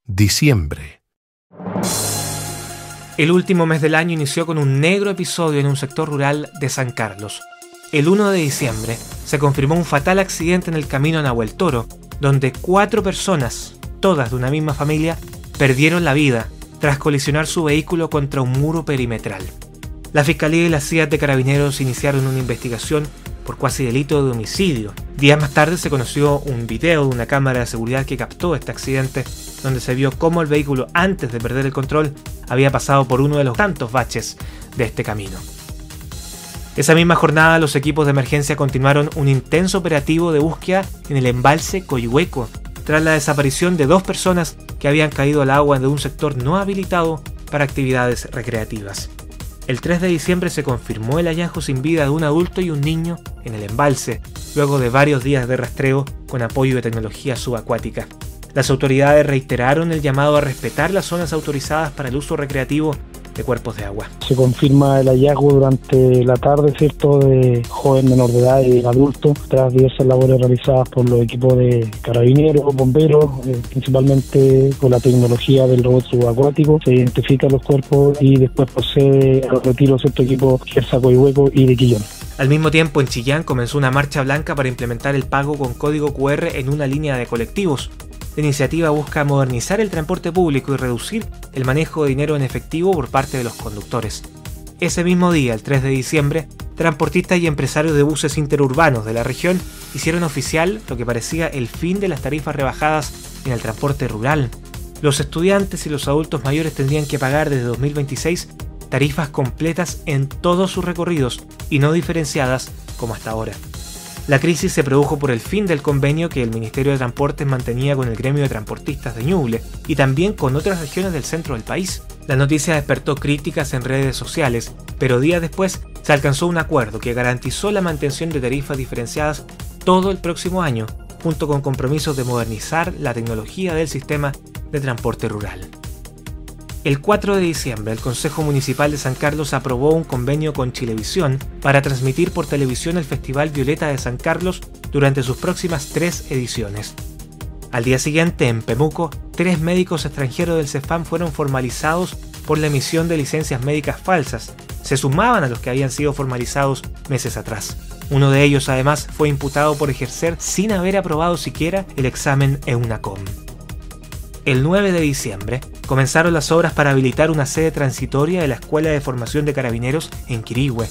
Diciembre. El último mes del año inició con un negro episodio en un sector rural de San Carlos. El 1 de diciembre se confirmó un fatal accidente en el camino a Nahuel Toro, donde 4 personas, todas de una misma familia, perdieron la vida tras colisionar su vehículo contra un muro perimetral. La Fiscalía y las CIA de Carabineros iniciaron una investigación por cuasi delito de homicidio. Días más tarde se conoció un video de una cámara de seguridad que captó este accidente, donde se vio cómo el vehículo, antes de perder el control, había pasado por uno de los tantos baches de este camino. Esa misma jornada, los equipos de emergencia continuaron un intenso operativo de búsqueda en el embalse Coihueco, tras la desaparición de 2 personas que habían caído al agua de un sector no habilitado para actividades recreativas. El 3 de diciembre se confirmó el hallazgo sin vida de un adulto y un niño en el embalse, luego de varios días de rastreo con apoyo de tecnología subacuática. Las autoridades reiteraron el llamado a respetar las zonas autorizadas para el uso recreativo de cuerpos de agua. Se confirma el hallazgo durante la tarde, ¿cierto?, de joven menor de edad y adulto, tras diversas labores realizadas por los equipos de carabineros, bomberos, principalmente con la tecnología del robot subacuático. Se identifican los cuerpos y después procede a los retiros de estos equipos Gersa Coihueco y de Quillón. Al mismo tiempo, en Chillán comenzó una marcha blanca para implementar el pago con código QR en una línea de colectivos. La iniciativa busca modernizar el transporte público y reducir el manejo de dinero en efectivo por parte de los conductores. Ese mismo día, el 3 de diciembre, transportistas y empresarios de buses interurbanos de la región hicieron oficial lo que parecía el fin de las tarifas rebajadas en el transporte rural. Los estudiantes y los adultos mayores tendrían que pagar desde 2026 tarifas completas en todos sus recorridos y no diferenciadas como hasta ahora. La crisis se produjo por el fin del convenio que el Ministerio de Transportes mantenía con el gremio de transportistas de Ñuble y también con otras regiones del centro del país. La noticia despertó críticas en redes sociales, pero días después se alcanzó un acuerdo que garantizó la mantención de tarifas diferenciadas todo el próximo año, junto con compromisos de modernizar la tecnología del sistema de transporte rural. El 4 de diciembre, el Consejo Municipal de San Carlos aprobó un convenio con Chilevisión para transmitir por televisión el Festival Violeta de San Carlos durante sus próximas 3 ediciones. Al día siguiente, en Pemuco, 3 médicos extranjeros del CEFAM fueron formalizados por la emisión de licencias médicas falsas. Se sumaban a los que habían sido formalizados meses atrás. Uno de ellos, además, fue imputado por ejercer sin haber aprobado siquiera el examen EUNACOM. El 9 de diciembre comenzaron las obras para habilitar una sede transitoria de la Escuela de Formación de Carabineros en Quirihue.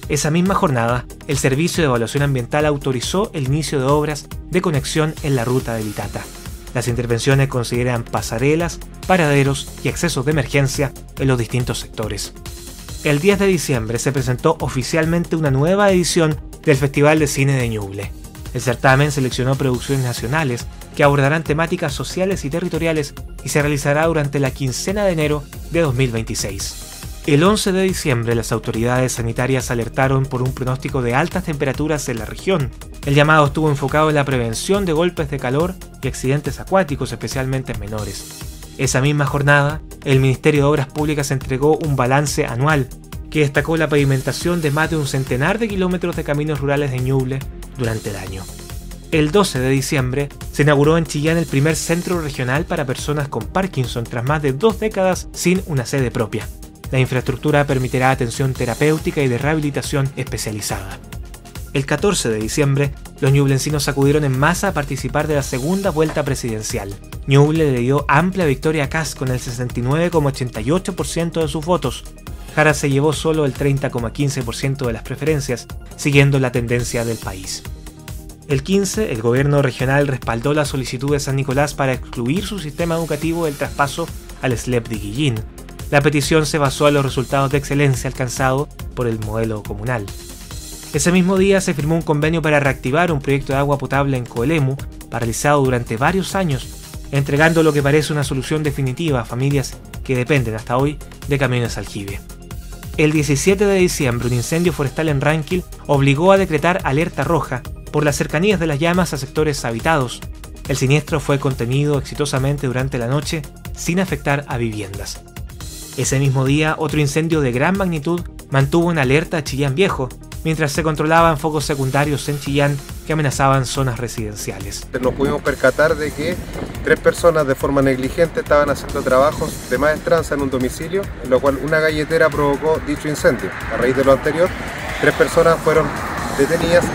Esa misma jornada, el Servicio de Evaluación Ambiental autorizó el inicio de obras de conexión en la ruta de Litata. Las intervenciones consideran pasarelas, paraderos y accesos de emergencia en los distintos sectores. El 10 de diciembre se presentó oficialmente una nueva edición del Festival de Cine de Ñuble. El certamen seleccionó producciones nacionales que abordarán temáticas sociales y territoriales y se realizará durante la quincena de enero de 2026. El 11 de diciembre las autoridades sanitarias alertaron por un pronóstico de altas temperaturas en la región. El llamado estuvo enfocado en la prevención de golpes de calor y accidentes acuáticos, especialmente en menores. Esa misma jornada, el Ministerio de Obras Públicas entregó un balance anual que destacó la pavimentación de más de un centenar de kilómetros de caminos rurales de Ñuble durante el año. El 12 de diciembre se inauguró en Chillán el primer centro regional para personas con Parkinson tras más de 2 décadas sin una sede propia. La infraestructura permitirá atención terapéutica y de rehabilitación especializada. El 14 de diciembre, los ñublencinos acudieron en masa a participar de la segunda vuelta presidencial. Ñuble le dio amplia victoria a Kast con el 69,88% de sus votos. Jara se llevó solo el 30,15% de las preferencias, siguiendo la tendencia del país. El 15, el gobierno regional respaldó la solicitud de San Nicolás para excluir su sistema educativo del traspaso al SLEP de Guillín. La petición se basó en los resultados de excelencia alcanzados por el modelo comunal. Ese mismo día se firmó un convenio para reactivar un proyecto de agua potable en Coelemu, paralizado durante varios años, entregando lo que parece una solución definitiva a familias que dependen hasta hoy de camiones aljibe. El 17 de diciembre, un incendio forestal en Ranquil obligó a decretar alerta roja por las cercanías de las llamas a sectores habitados. El siniestro fue contenido exitosamente durante la noche sin afectar a viviendas. Ese mismo día, otro incendio de gran magnitud mantuvo en alerta a Chillán Viejo, mientras se controlaban focos secundarios en Chillán que amenazaban zonas residenciales. Nos pudimos percatar de que 3 personas de forma negligente estaban haciendo trabajos de maestranza en un domicilio, en lo cual una galletera provocó dicho incendio. A raíz de lo anterior, 3 personas fueron detenidas.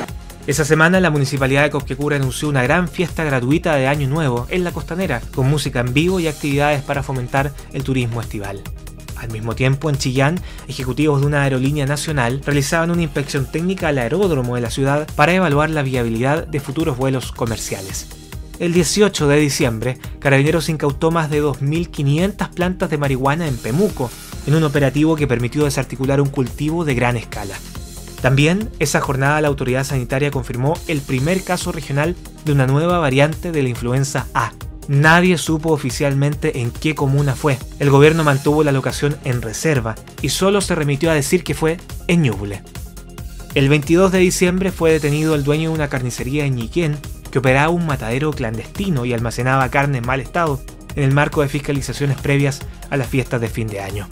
Esa semana la Municipalidad de Cosquecura anunció una gran fiesta gratuita de Año Nuevo en La Costanera, con música en vivo y actividades para fomentar el turismo estival. Al mismo tiempo, en Chillán, ejecutivos de una aerolínea nacional realizaban una inspección técnica al aeródromo de la ciudad para evaluar la viabilidad de futuros vuelos comerciales. El 18 de diciembre, Carabineros incautó más de 2.500 plantas de marihuana en Pemuco, en un operativo que permitió desarticular un cultivo de gran escala. También, esa jornada la autoridad sanitaria confirmó el primer caso regional de una nueva variante de la influenza A. Nadie supo oficialmente en qué comuna fue. El gobierno mantuvo la locación en reserva y solo se remitió a decir que fue en Ñuble. El 22 de diciembre fue detenido el dueño de una carnicería en Ñiquén que operaba un matadero clandestino y almacenaba carne en mal estado en el marco de fiscalizaciones previas a las fiestas de fin de año.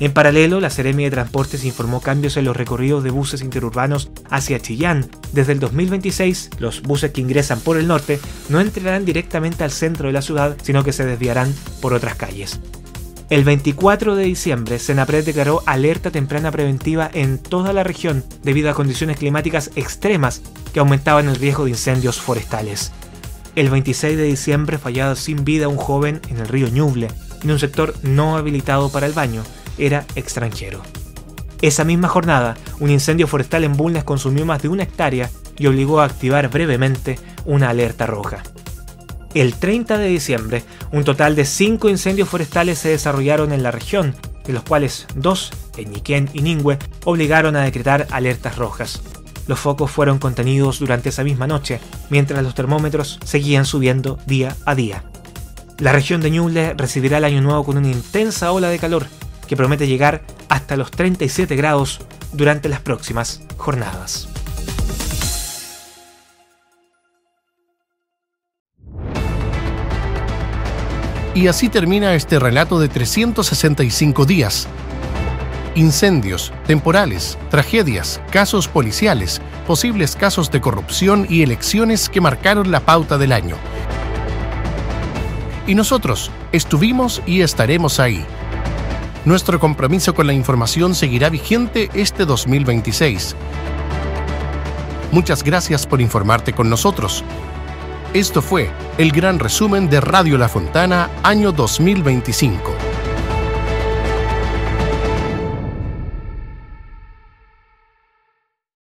En paralelo, la Seremi de Transportes informó cambios en los recorridos de buses interurbanos hacia Chillán. Desde el 2026, los buses que ingresan por el norte no entrarán directamente al centro de la ciudad, sino que se desviarán por otras calles. El 24 de diciembre, Senapred declaró alerta temprana preventiva en toda la región debido a condiciones climáticas extremas que aumentaban el riesgo de incendios forestales. El 26 de diciembre fallaba sin vida un joven en el río Ñuble, en un sector no habilitado para el baño, era extranjero. Esa misma jornada, un incendio forestal en Bulnes consumió más de 1 hectárea y obligó a activar brevemente una alerta roja. El 30 de diciembre, un total de 5 incendios forestales se desarrollaron en la región, de los cuales 2, en Ñiquén y Ningüe, obligaron a decretar alertas rojas. Los focos fueron contenidos durante esa misma noche, mientras los termómetros seguían subiendo día a día. La región de Ñuble recibirá el año nuevo con una intensa ola de calor que promete llegar hasta los 37 grados durante las próximas jornadas. Y así termina este relato de 365 días. Incendios, temporales, tragedias, casos policiales, posibles casos de corrupción y elecciones que marcaron la pauta del año. Y nosotros estuvimos y estaremos ahí. Nuestro compromiso con la información seguirá vigente este 2026. Muchas gracias por informarte con nosotros. Esto fue el gran resumen de Radio La Fontana, año 2025.